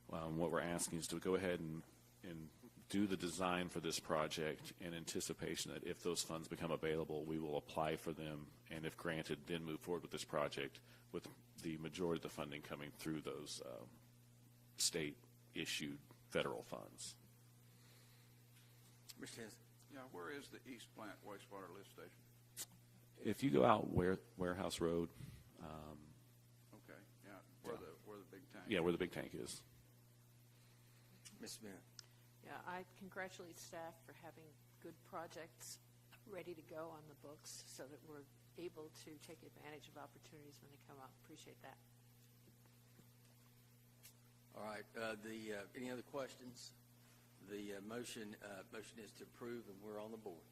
what we're asking is to go ahead and do the design for this project in anticipation that if those funds become available, we will apply for them, and if granted, then move forward with this project with the majority of the funding coming through those state-issued federal funds. Mr. Henson. Yeah, where is the East Plant wastewater lift station? If you go out Warehouse Road, Okay, yeah, where the big tank. yeah, where the big tank is. Ms. Smith. Yeah, I congratulate staff for having good projects ready to go on the books so that we're able to take advantage of opportunities when they come up. Appreciate that. All right, any other questions? The motion is to approve, and we're on the board.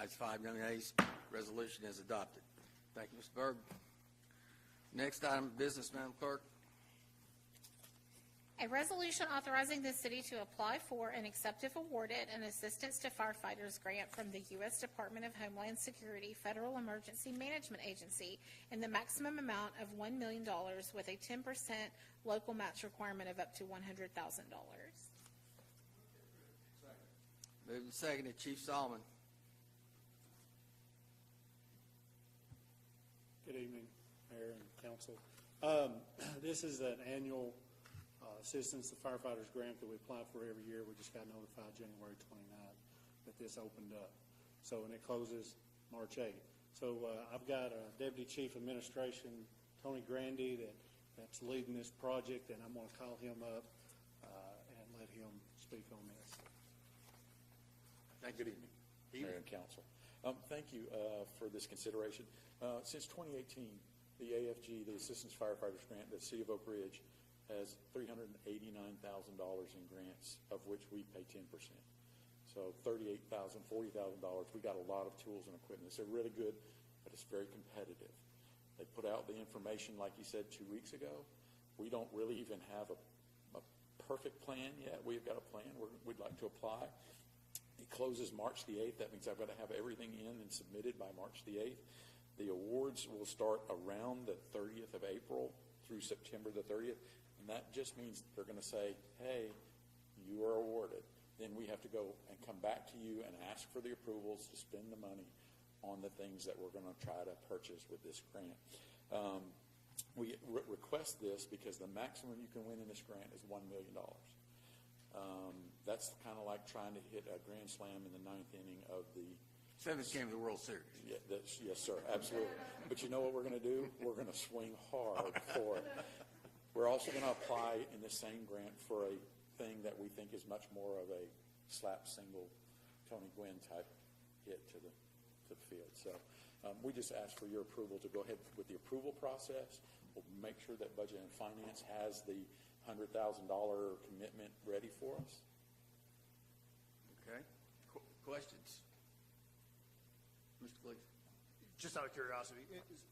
Ayes 5, no nays. Resolution is adopted. Thank you, Mr. Berg. Next item of business, Madam Clerk. A resolution authorizing the city to apply for and accept if awarded an Assistance to Firefighters grant from the U.S. Department of Homeland Security Federal Emergency Management Agency in the maximum amount of $1 million with a 10% local match requirement of up to $100,000. Moved and seconded. Chief Solomon. Good evening, Mayor and Council. This is an annual Assistance to Firefighters grant that we apply for every year. We just got notified January 29th that this opened up. So, and it closes March 8th. So I've got Deputy Chief Administration Tony Grandy that's leading this project, and I'm going to call him up and let him speak on this. Good evening, Mayor and Council. Thank you for this consideration. Since 2018, the AFG, the Assistance Firefighters Grant, the City of Oak Ridge has $389,000 in grants, of which we pay 10%. So $38,000, $40,000. We got a lot of tools and equipment. They're really good, but it's very competitive. They put out the information, like you said, 2 weeks ago. We don't really even have a perfect plan yet. We've got a plan. We'd like to apply. It closes March the 8th. That means I've got to have everything in and submitted by March the 8th. The awards will start around the 30th of April through September the 30th. And that just means they're going to say, hey, you are awarded. Then we have to go and come back to you and ask for the approvals to spend the money on the things that we're going to try to purchase with this grant. We request this because the maximum you can win in this grant is $1 million. That's kind of like trying to hit a grand slam in the ninth inning of the seventh game of the World Series. Yeah, yes, sir, absolutely. But you know what we're going to do? We're going to swing hard for it. We're also going to apply in the same grant for a thing that we think is much more of a slap single Tony Gwynn type hit to the field. So we just ask for your approval to go ahead with the approval process. We'll make sure that Budget and Finance has the $100,000 commitment ready for us. Okay. Questions? Mr. Gleason? Just out of curiosity, is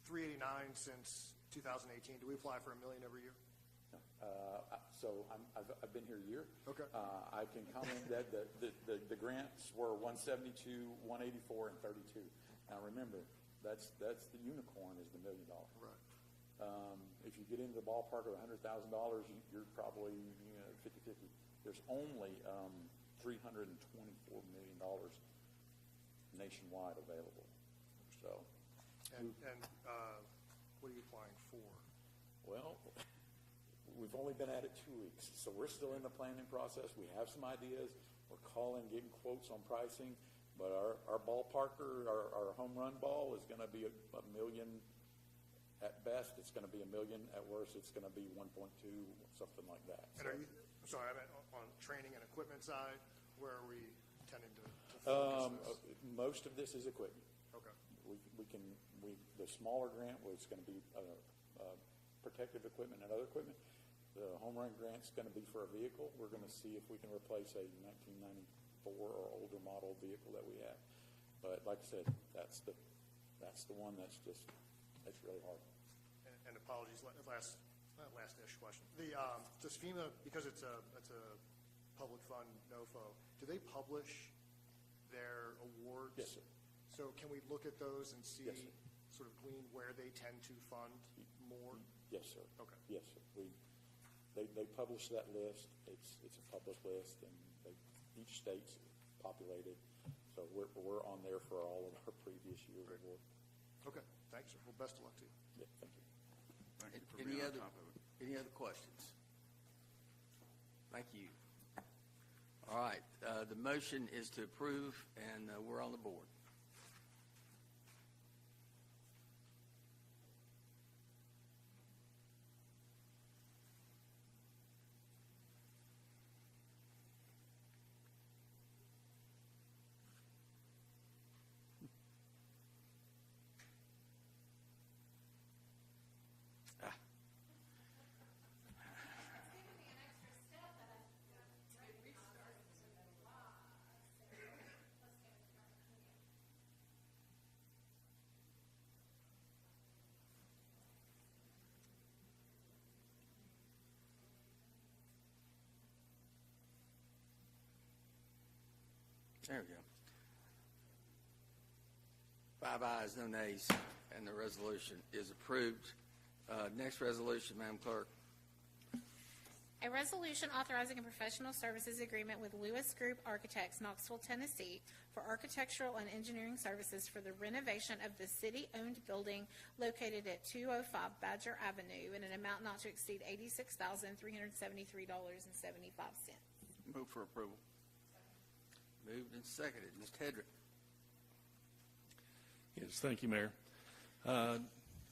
389 since 2018? Do we apply for $1 million every year? No. So I've been here a year. Okay. I can comment that the grants were 172, 184, and 32. Now remember, that's the unicorn is the $1 million. Right. If you get into the ballpark of $100,000, you're probably 50-50. There's only $324 million nationwide available. So. And what are you applying for? Well, we've only been at it 2 weeks, so we're still in the planning process. We have some ideas. We're calling, getting quotes on pricing, but our ballparker, our home run ball is going to be $1 million at best. It's going to be $1 million at worst. It's going to be 1.2, something like that. And are you? Sorry, I meant on training and equipment side. Where are we tending to focus this? Most of this is equipment. Okay. The smaller grant was going to be protective equipment and other equipment. The home run grant's going to be for a vehicle. We're going to see if we can replace a 1994 or older model vehicle that we have. But like I said, that's the one that's really hard. And apologies, last-ish question. Does FEMA, because it's a public fund NOFO, do they publish their awards? Yes, sir. So can we look at those and see, Yes, sir. sort of glean where they tend to fund more? Yes, sir. Okay. Yes, sir. They publish that list. It's a public list, and each state's populated. So we're on there for all of our previous years' of work. Okay. Thanks, sir. Well, best of luck to you. Yeah, thank you. Thank you for being on top of it. Any other questions? Thank you. All right. The motion is to approve, and we're on the board. There we go. 5 ayes, no nays, and the resolution is approved. Next resolution, Madam Clerk. A resolution authorizing a professional services agreement with Lewis Group Architects, Knoxville, Tennessee, for architectural and engineering services for the renovation of the city-owned building located at 205 Badger Avenue in an amount not to exceed $86,373.75. Move for approval. Moved and seconded. Mr. Hedrick. Yes, thank you, Mayor.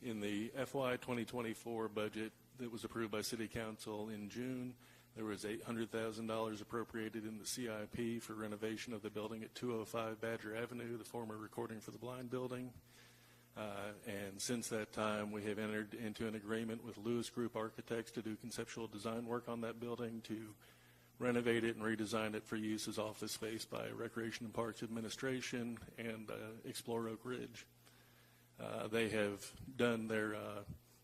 In the FY 2024 budget that was approved by City Council in June, there was $800,000 appropriated in the CIP for renovation of the building at 205 Badger Avenue, the former Recording for the Blind building. And since that time, we have entered into an agreement with Lewis Group Architects to do conceptual design work on that building, to renovate it and redesign it for use as office space by Recreation and Parks Administration and Explore Oak Ridge. They have done their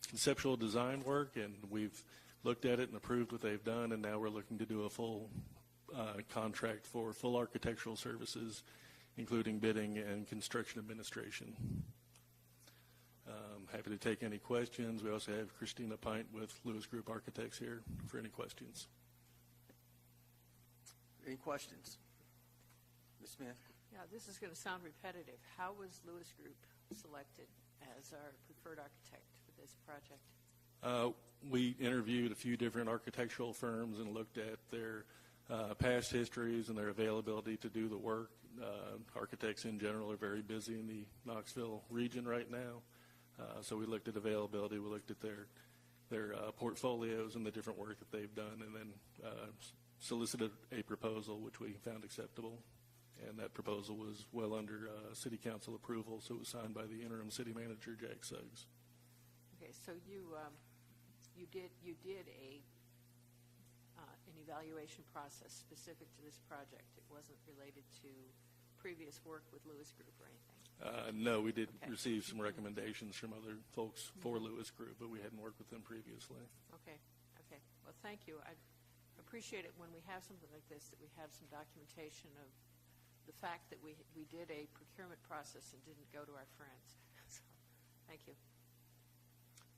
conceptual design work, and we've looked at it and approved what they've done, and now we're looking to do a full contract for full architectural services, including bidding and construction administration. Happy to take any questions. We also have Christina Pint with Lewis Group Architects here for any questions. Any questions? Ms. Smith? Yeah, this is going to sound repetitive. How was Lewis Group selected as our preferred architect for this project? We interviewed a few different architectural firms and looked at their past histories and their availability to do the work. Architects in general are very busy in the Knoxville region right now. So we looked at availability, we looked at their portfolios and the different work that they've done, and then solicited a proposal which we found acceptable. And that proposal was well under city council approval, so it was signed by the interim city manager, Jack Suggs. Okay, so you did an evaluation process specific to this project. It wasn't related to previous work with Lewis Group or anything? No, we did receive some recommendations from other folks for Lewis Group, but we hadn't worked with them previously. Okay. Well, thank you. I appreciate it when we have something like this, that we have some documentation of the fact that we did a procurement process and didn't go to our friends. So, thank you.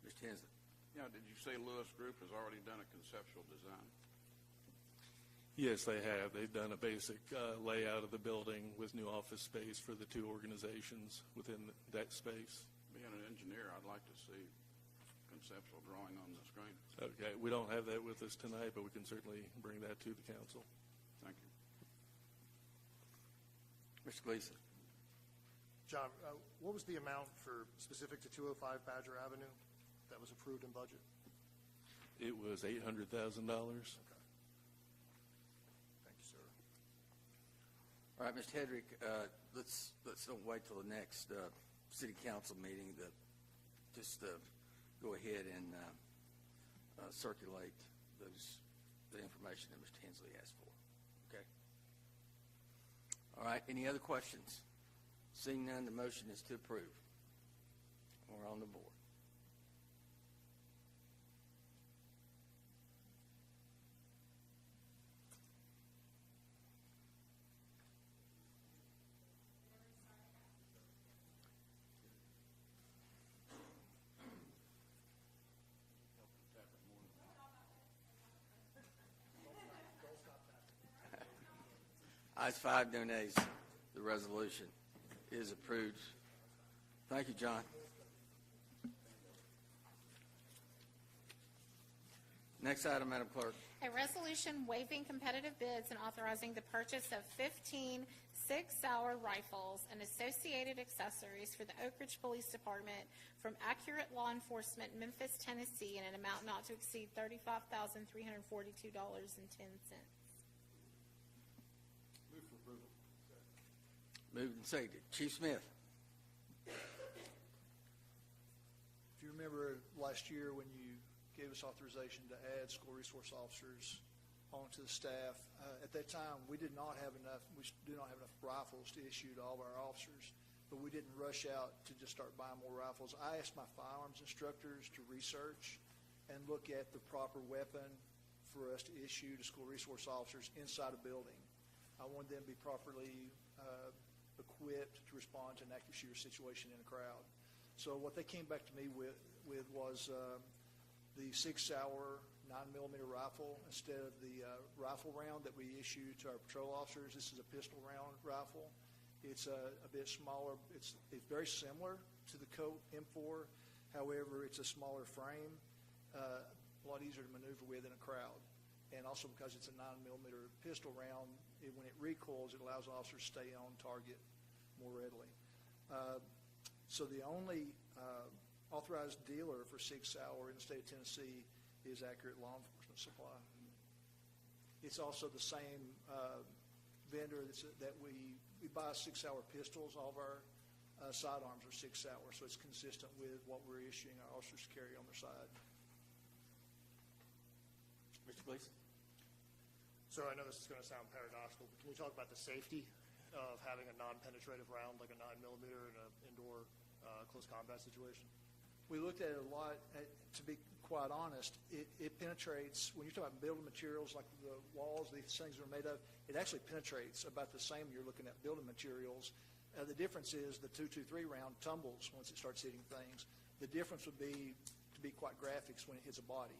Mr. Hensley? Yeah, did you say Lewis Group has already done a conceptual design? Yes, they have. They've done a basic layout of the building with new office space for the two organizations within that space. Being an engineer, I'd like to see conceptual drawing on the screen. Okay, we don't have that with us tonight, but we can certainly bring that to the council. Thank you. Mr. Gleason? John, what was the amount for specific to 205 Badger Avenue that was approved in budget? It was $800,000. Okay. Thank you, sir. All right, Mr. Hedrick, let's don't wait till the next city council meeting to just go ahead and circulate the information that Mr. Hensley asked for. Okay. All right. Any other questions? Seeing none, the motion is to approve. We're on the board. Ayes 5, no nays. The resolution is approved. Thank you, John. Next item, Madam Clerk. A resolution waiving competitive bids and authorizing the purchase of 15 six-hour rifles and associated accessories for the Oak Ridge Police Department from Accurate Law Enforcement, Memphis, Tennessee, in an amount not to exceed $35,342.10. Moved and seconded. Chief Smith. If you remember last year when you gave us authorization to add school resource officers onto the staff, at that time we do not have enough rifles to issue to all of our officers, but we didn't rush out to just start buying more rifles. I asked my firearms instructors to research and look at the proper weapon for us to issue to school resource officers inside a building. I wanted them to be properly equipped to respond to an active shooter situation in a crowd. So what they came back to me with was the 6-hour 9mm rifle instead of the rifle round that we issue to our patrol officers. This is a pistol round rifle. It's a bit smaller. It's very similar to the Colt M4. However, it's a smaller frame, a lot easier to maneuver with in a crowd. And also because it's a 9mm pistol round, when it recoils, it allows officers to stay on target more readily. So the only authorized dealer for 6-hour in the state of Tennessee is Accurate Law Enforcement Supply. It's also the same vendor that we buy 6-hour pistols. All of our sidearms are 6 Sauer, so it's consistent with what we're issuing our officers to carry on their side. Mr. Gleason? So I know this is going to sound paradoxical, but can you talk about the safety of having a non-penetrative round like a 9mm in an indoor close combat situation? We looked at it a lot. To be quite honest, it penetrates, when you're talking about building materials like the walls, these things are made of, it actually penetrates about the same you're looking at building materials. The difference is the .223 round tumbles once it starts hitting things. The difference would be, to be quite graphics, when it hits a body.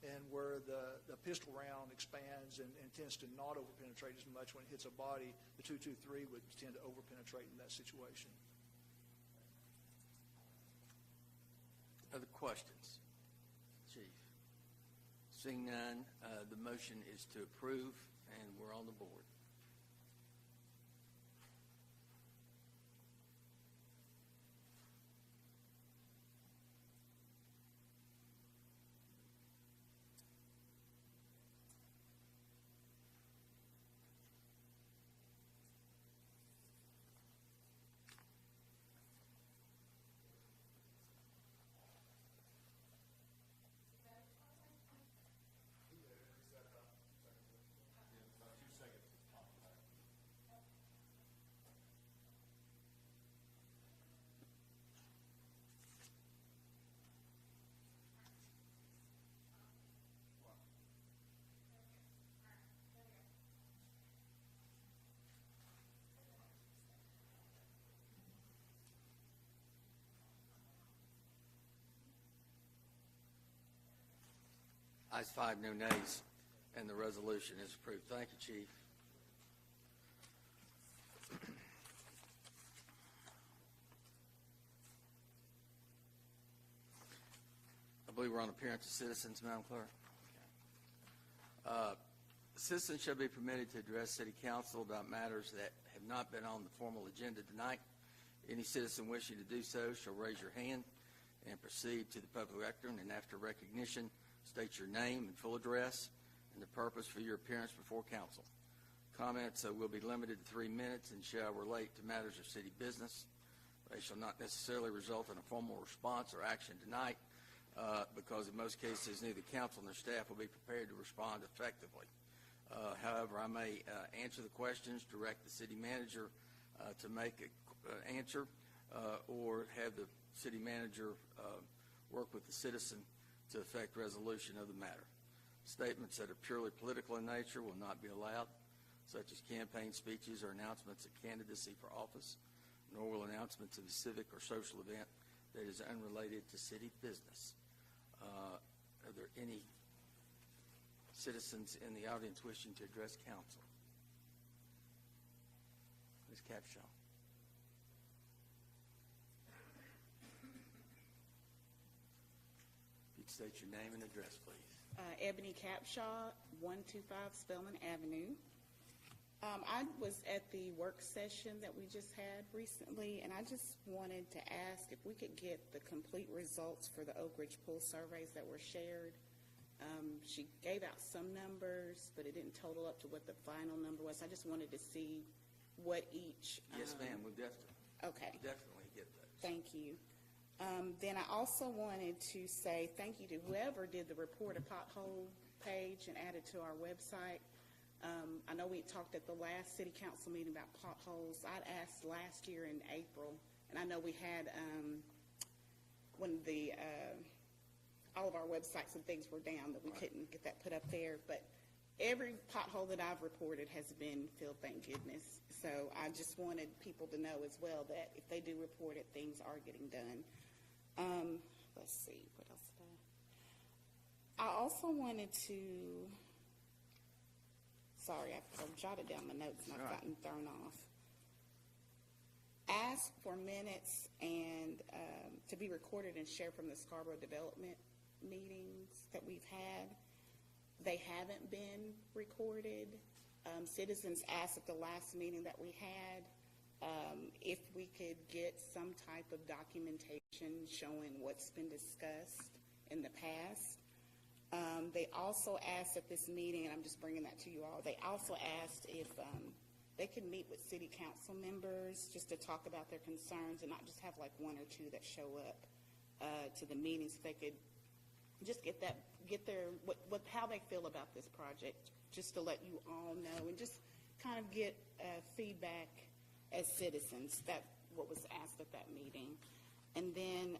And where the pistol round expands and tends to not over-penetrate as much when it hits a body, the .223 would tend to over-penetrate in that situation. Other questions? Chief? Seeing none, the motion is to approve, and we're on the board. Ayes 5, no nays, and the resolution is approved. Thank you, Chief. I believe we're on appearance of citizens, Madam Clerk. Citizens shall be permitted to address City Council about matters that have not been on the formal agenda tonight. Any citizen wishing to do so shall raise your hand and proceed to the public lectern, and after recognition, state your name and full address and the purpose for your appearance before council. Comments will be limited to 3 minutes and shall relate to matters of city business. They shall not necessarily result in a formal response or action tonight because in most cases neither council nor staff will be prepared to respond effectively. However, I may answer the questions, direct the city manager to make an answer, or have the city manager work with the citizen to effect resolution of the matter. Statements that are purely political in nature will not be allowed, such as campaign speeches or announcements of candidacy for office, nor will announcements of a civic or social event that is unrelated to city business. Are there any citizens in the audience wishing to address council? Ms. Capshaw. State your name and address, please. Ebony Capshaw, 125 Spelman Avenue. I was at the work session that we just had recently, and I just wanted to ask if we could get the complete results for the Oak Ridge pool surveys that were shared. She gave out some numbers, but it didn't total up to what the final number was. I just wanted to see what each. Yes, ma'am. We'll definitely get that. Thank you. Then I also wanted to say thank you to whoever did the report a pothole page and added to our website. I know we talked at the last city council meeting about potholes. I'd asked last year in April, and I know we had when the all of our websites and things were down that we couldn't get that put up there. But every pothole that I've reported has been filled, thank goodness. So I just wanted people to know as well that if they do report it, things are getting done. Let's see, what else did I also wanted to, sorry, I've jotted down my notes and I've gotten thrown off. Ask for minutes and to be recorded and shared from the Scarborough Development meetings that we've had. They haven't been recorded. Citizens asked at the last meeting that we had if we could get some type of documentation showing what's been discussed in the past. They also asked at this meeting, and I'm just bringing that to you all, they also asked if they could meet with city council members just to talk about their concerns and not just have like one or two that show up to the meetings. They could just get their how they feel about this project, just to let you all know, and just kind of get feedback as citizens. That what was asked at that meeting. And then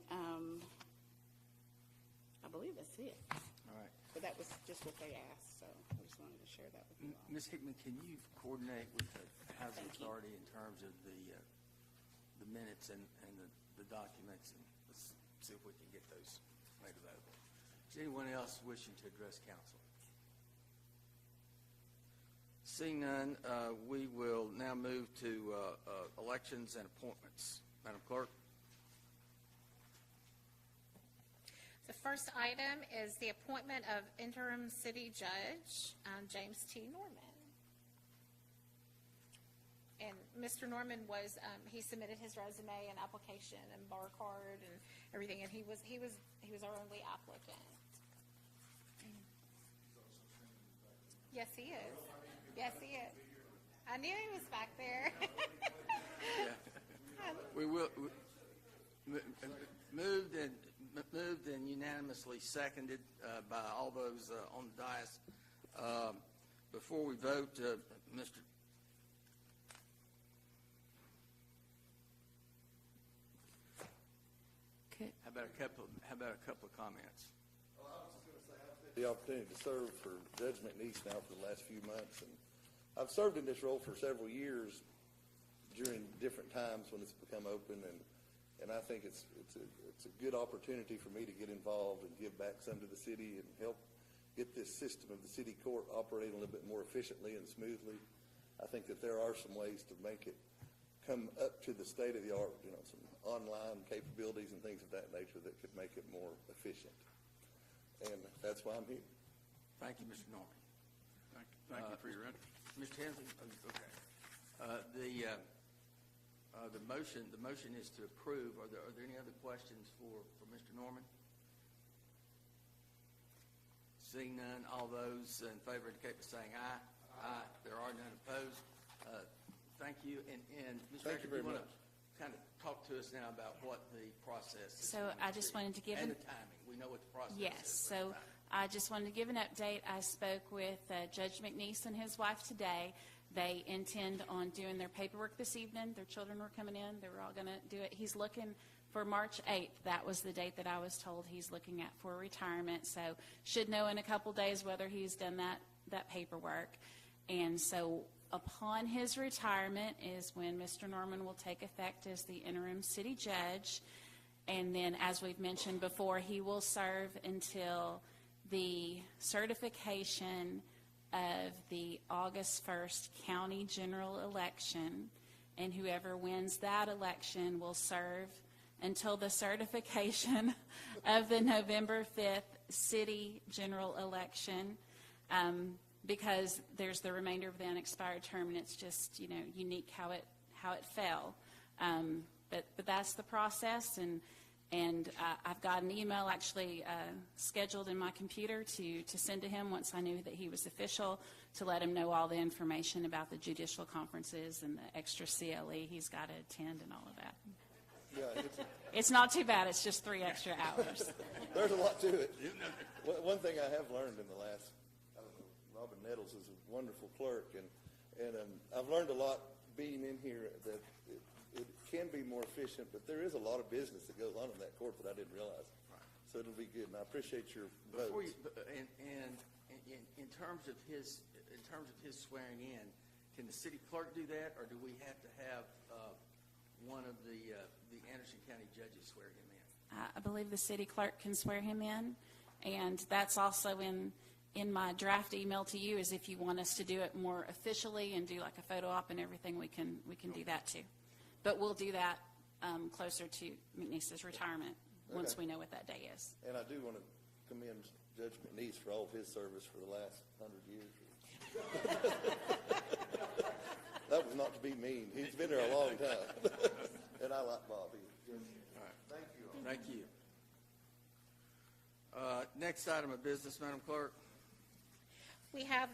I believe that's it. All right. But that was just what they asked, so I just wanted to share that with you all. Ms. Hickman, can you coordinate with the Housing Authority in terms of the minutes and the documents, and let's see if we can get those made available. Is anyone else wishing to address council? Seeing none, we will now move to elections and appointments. Madam Clerk. The first item is the appointment of interim city judge, James T. Norman. And Mr. Norman was, he submitted his resume and application and bar card and everything, and he was our only applicant. Yes, he is. Yes, he is. I knew he was back there. We will moved and unanimously seconded by all those on the dais. Before we vote, Mr. How about a couple of comments? Well, I was just going to say I've had the opportunity to serve for Judge McNeese now for the last few months, and I've served in this role for several years during different times when it's become open, and I think it's a good opportunity for me to get involved and give back some to the city and help get this system of the city court operating a little bit more efficiently and smoothly. I think that there are some ways to make it come up to the state of the art, some online capabilities and things of that nature that could make it more efficient. And that's why I'm here. Thank you, Mr. Norman. Thank you for your interest. Mr. Hensley, okay. The motion is to approve. Are there any other questions for Mr. Norman? Seeing none, all those in favor indicate by saying aye. Aye. There are none opposed. Thank you. And Ms. Thank you very much. Kind of talk to us now about what the process is. So I just wanted to give and the timing. We know what the process is. Yes. So I just wanted to give an update. I spoke with Judge McNeese and his wife today. They intend on doing their paperwork this evening. Their children were coming in. They were all going to do it. He's looking for March 8th. That was the date that I was told he's looking at for retirement. So should know in a couple days whether he's done that paperwork. And so upon his retirement is when Mr. Norman will take effect as the interim city judge. And then, as we've mentioned before, he will serve until the certification of the August 1st county general election, and whoever wins that election will serve until the certification of the November 5th city general election, because there's the remainder of the unexpired term, and it's just unique how it fell. But that's the process, and I've got an email actually scheduled in my computer to send to him once I knew that he was official, to let him know all the information about the judicial conferences and the extra CLE he's got to attend and all of that. Yeah, it's not too bad. It's just 3 extra hours. There's a lot to it. One thing I have learned in the last, Robin Nettles is a wonderful clerk, and I've learned a lot being in here that it can be more efficient, but there is a lot of business that goes on in that court that I didn't realize. Right. So it'll be good, and I appreciate your vote. And in terms of his swearing in, can the city clerk do that, or do we have to have one of the Anderson County judges swear him in? I believe the city clerk can swear him in, and that's also in my draft email to you, is if you want us to do it more officially and do like a photo op and everything, we can do that too. But we'll do that closer to McNeese's retirement once we know what that day is. And I do want to commend Judge McNeese for all of his service for the last 100 years. That was not to be mean. He's been there a long time. And I like Bobby. All right. Thank you. Thank you. Next item of business, Madam Clerk. We have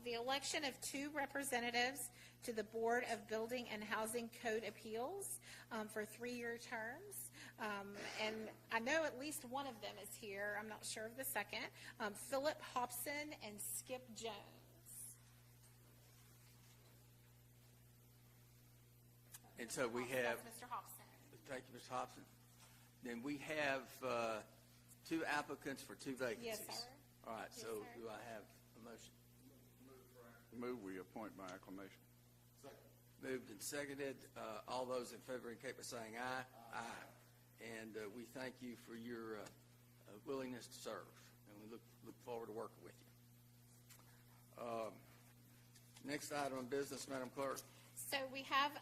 the election of 2 representatives to the Board of Building and Housing Code Appeals for 3-year terms. And I know at least one of them is here. I'm not sure of the second. Philip Hobson and Skip Jones. And so we have, That's Mr. Hobson. thank you, Ms. Hobson. Then we have 2 applicants for 2 vacancies. Yes, sir. All right, Yes, so sir. do I have a motion? Move we appoint by acclamation. Moved and seconded. All those in favor indicate by saying aye. Aye. And we thank you for your willingness to serve, and we look forward to working with you. Next item of business, Madam Clerk. So we have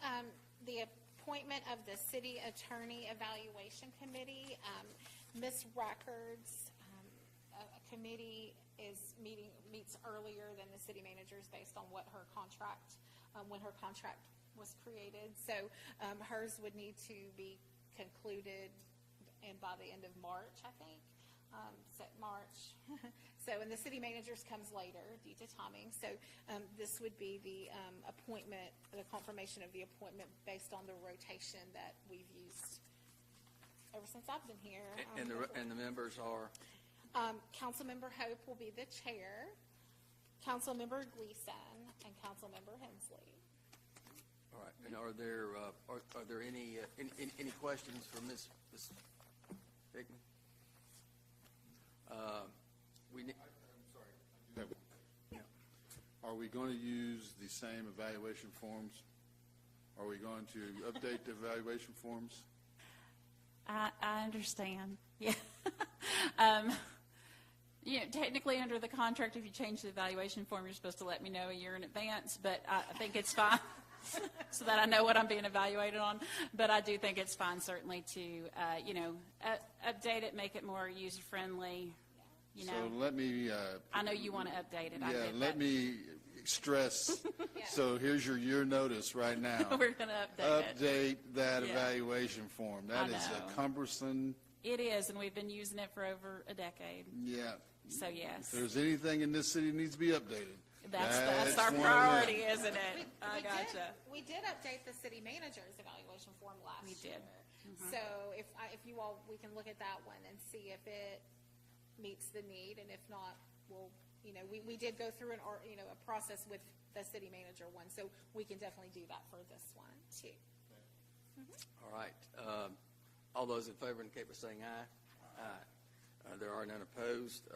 the appointment of the City Attorney Evaluation Committee. Ms. Rackard's committee meets earlier than the city managers based on what her contract, when her contract was created. So hers would need to be concluded and by the end of March, I think. March. So, and the city managers comes later due to timing. So this would be the appointment, the confirmation of the appointment based on the rotation that we've used ever since I've been here. And the members are? Councilmember Hope will be the chair, Councilmember Gleason, and Councilmember Hensley. All right. And are there any questions for Ms. Hickman? Are we going to use the same evaluation forms? Are we going to update the evaluation forms? I understand. Yeah. Technically under the contract, if you change the evaluation form, you're supposed to let me know a year in advance, but I think it's fine so that I know what I'm being evaluated on. But I do think it's fine certainly to, update it, make it more user-friendly, So let me. I know you want to update it. Yeah, let me stress. So here's your notice right now. We're going to update that evaluation form. That is a cumbersome. It is, and we've been using it for over a decade. Yeah. So yes. If there's anything in this city that needs to be updated. That's our priority, isn't it? I gotcha. We did update the city manager's evaluation form last year. We did. So if you all, we can look at that one and see if it meets the need, and if not, we'll, we did go through a process with the city manager one, so we can definitely do that for this one too. All right. All those in favor indicate by saying aye. Aye. There are none opposed.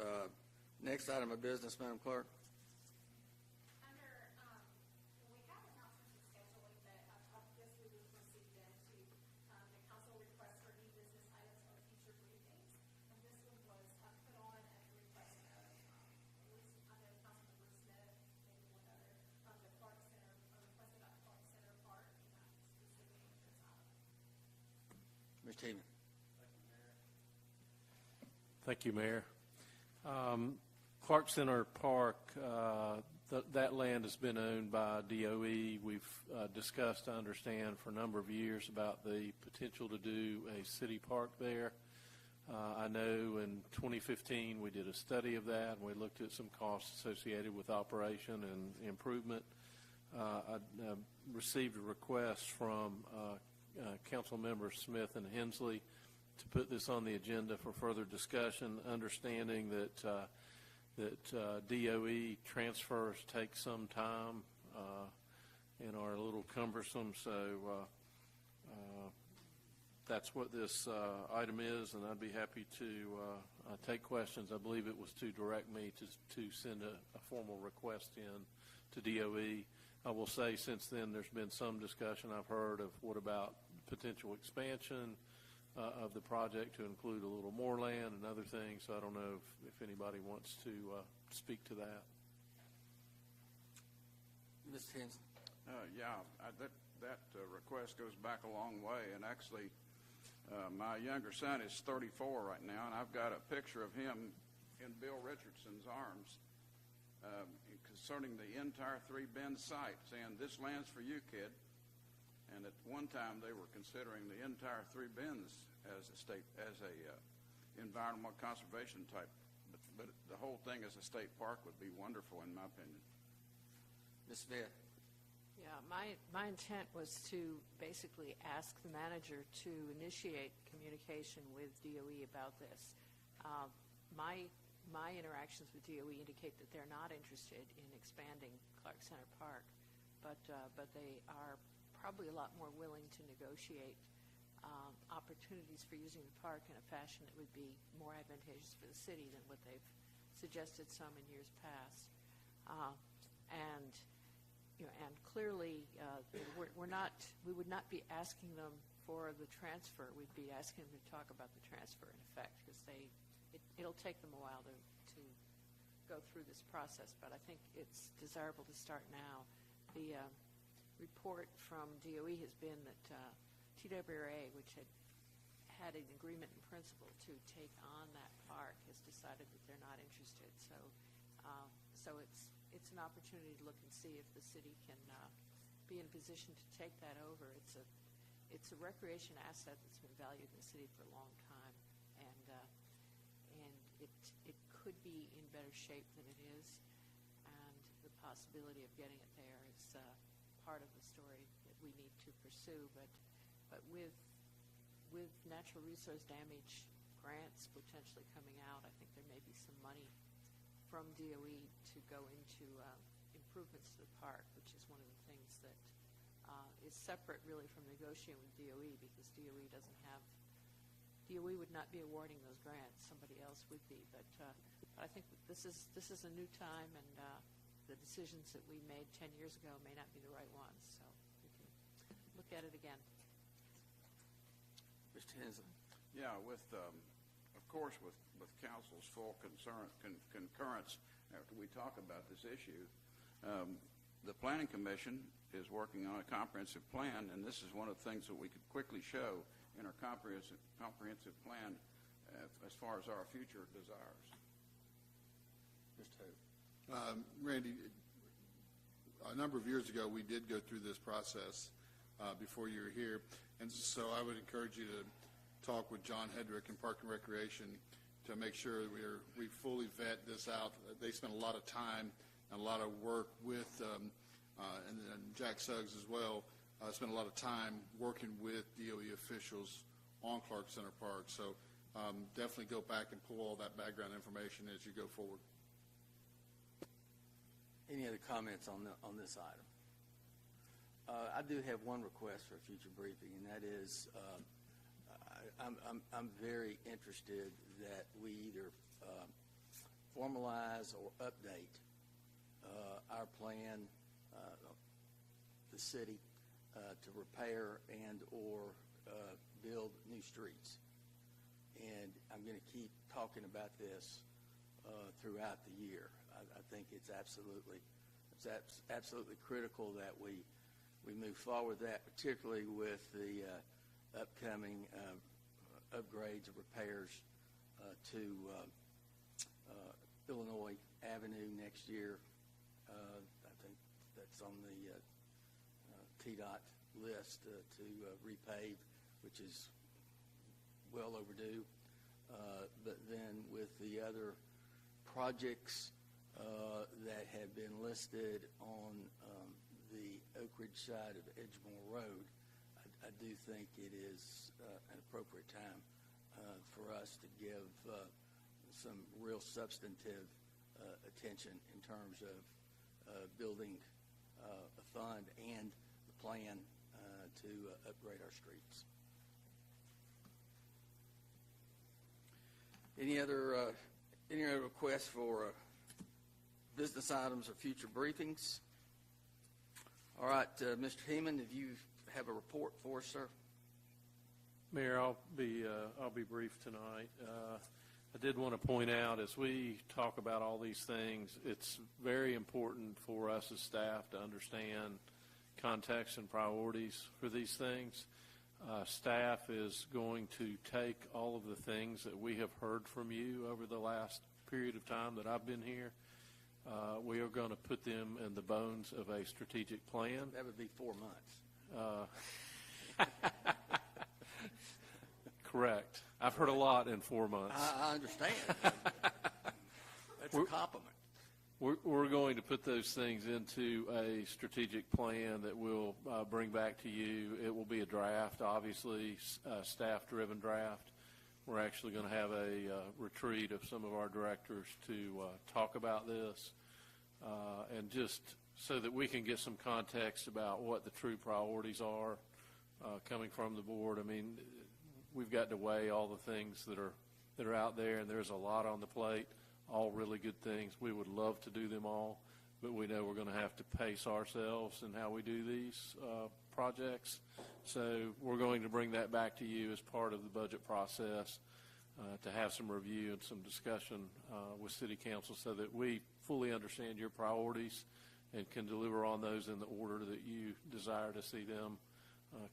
Next item of business, Madam Clerk. Mr. Heeman. Thank you, Mayor. Clark Center Park, that land has been owned by DOE. We've discussed, I understand, for a number of years about the potential to do a city park there. I know in 2015 we did a study of that, and we looked at some costs associated with operation and improvement. I received a request from Council Members Smith and Hensley to put this on the agenda for further discussion, understanding that DOE transfers take some time and are a little cumbersome. So that's what this item is, and I'd be happy to take questions. I believe it was to direct me to send a formal request in to DOE. I will say since then there's been some discussion I've heard of what about potential expansion of the project to include a little more land and other things. So I don't know if anybody wants to speak to that. Mr. Hensley. That request goes back a long way, and actually my younger son is 34 right now, and I've got a picture of him in Bill Richardson's arms concerning the entire Three Bend site, saying, "This land's for you, kid." And at one time, they were considering the entire Three Bends as a environmental conservation type. But the whole thing as a state park would be wonderful, in my opinion. Ms. Smith. Yeah, my intent was to basically ask the manager to initiate communication with DOE about this. My interactions with DOE indicate that they're not interested in expanding Clark Center Park, but they are probably a lot more willing to negotiate opportunities for using the park in a fashion that would be more advantageous for the city than what they've suggested some in years past. And clearly, we would not be asking them for the transfer. We'd be asking them to talk about the transfer in effect, because it'll take them a while to go through this process, but I think it's desirable to start now. The report from DOE has been that TWRA, which had an agreement in principle to take on that park, has decided that they're not interested. So it's an opportunity to look and see if the city can be in a position to take that over. It's a recreation asset that's been valued in the city for a long time, and it could be in better shape than it is, and the possibility of getting it there is part of the story that we need to pursue. But with natural resource damage grants potentially coming out, I think there may be some money from DOE to go into improvements to the park, which is one of the things that is separate really from negotiating with DOE, because DOE would not be awarding those grants. Somebody else would be. But I think that this is a new time, and the decisions that we made 10 years ago may not be the right ones. So we can look at it again. Mr. Hensley. Yeah, of course, with council's full concurrence after we talk about this issue, the Planning Commission is working on a comprehensive plan, and this is one of the things that we could quickly show in our comprehensive plan as far as our future desires. Mr. Hope. Randy, a number of years ago, we did go through this process before you were here, and so I would encourage you to talk with John Hedrick in Park and Recreation to make sure we fully vet this out. They spent a lot of time and a lot of work with, and Jack Suggs as well, spent a lot of time working with DOE officials on Clark Center Park. So definitely go back and pull all that background information as you go forward. Any other comments on this item? I do have one request for a future briefing, and that is I'm very interested that we either formalize or update our plan, the city, to repair and or build new streets. And I'm going to keep talking about this throughout the year. I think it's absolutely critical that we move forward with that, particularly with the upcoming upgrades or repairs to Illinois Avenue next year. I think that's on the TDOT list to repave, which is well overdue. But then with the other projects that have been listed on the Oak Ridge side of Edgemore Road, I do think it is an appropriate time for us to give some real substantive attention in terms of building a fund and the plan to upgrade our streets. Any other requests for business items or future briefings? All right, Mr. Heeman, if you have a report for us, sir. Mayor, I'll be brief tonight. I did want to point out, as we talk about all these things, it's very important for us as staff to understand context and priorities for these things. Staff is going to take all of the things that we have heard from you over the last period of time that I've been here. We are going to put them in the bones of a strategic plan. That would be 4 months. Correct. I've heard a lot in 4 months. I understand. That's a compliment. We're going to put those things into a strategic plan that we'll bring back to you. It will be a draft, obviously, staff-driven draft. We're actually going to have a retreat of some of our directors to talk about this, and just so that we can get some context about what the true priorities are coming from the board. I mean, we've got to weigh all the things that are out there, and there's a lot on the plate, all really good things. We would love to do them all, but we know we're going to have to pace ourselves in how we do these projects. So we're going to bring that back to you as part of the budget process to have some review and some discussion with City Council so that we fully understand your priorities and can deliver on those in the order that you desire to see them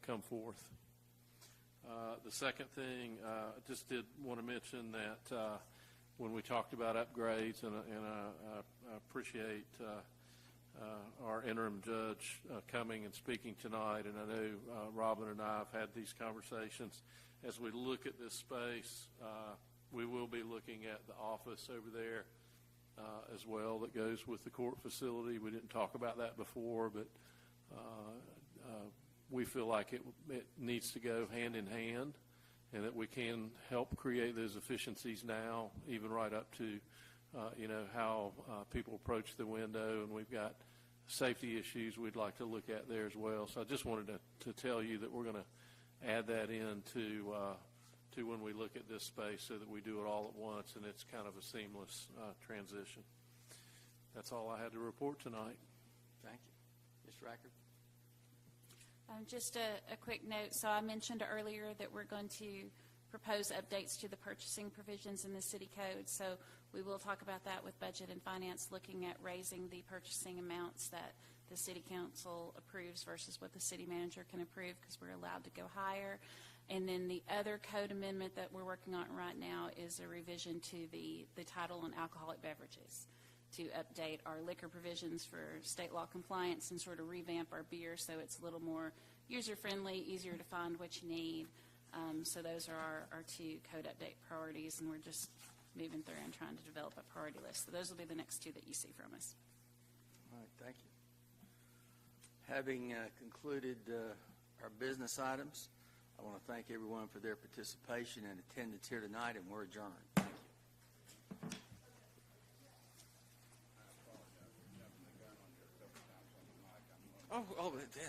come forth. The second thing, I just did want to mention that when we talked about upgrades, and I appreciate our interim judge coming and speaking tonight, and I know Robin and I have had these conversations. As we look at this space, we will be looking at the office over there as well that goes with the court facility. We didn't talk about that before, but we feel like it needs to go hand in hand, and that we can help create those efficiencies now, even right up to how people approach the window, and we've got safety issues we'd like to look at there as well. So I just wanted to tell you that we're going to add that in to when we look at this space so that we do it all at once and it's kind of a seamless transition. That's all I had to report tonight. Thank you. Ms. Rackard? Just a quick note. So I mentioned earlier that we're going to propose updates to the purchasing provisions in the city code. So we will talk about that with budget and finance, looking at raising the purchasing amounts that the city council approves versus what the city manager can approve, because we're allowed to go higher. And then the other code amendment that we're working on right now is a revision to the title on alcoholic beverages, to update our liquor provisions for state law compliance and sort of revamp our beer so it's a little more user-friendly, easier to find what you need. So those are our two code update priorities, and we're just moving through and trying to develop a priority list. So those will be the next two that you see from us. All right, thank you. Having concluded our business items, I want to thank everyone for their participation and attendance here tonight, and we're adjourned. Thank you. Oh, yeah.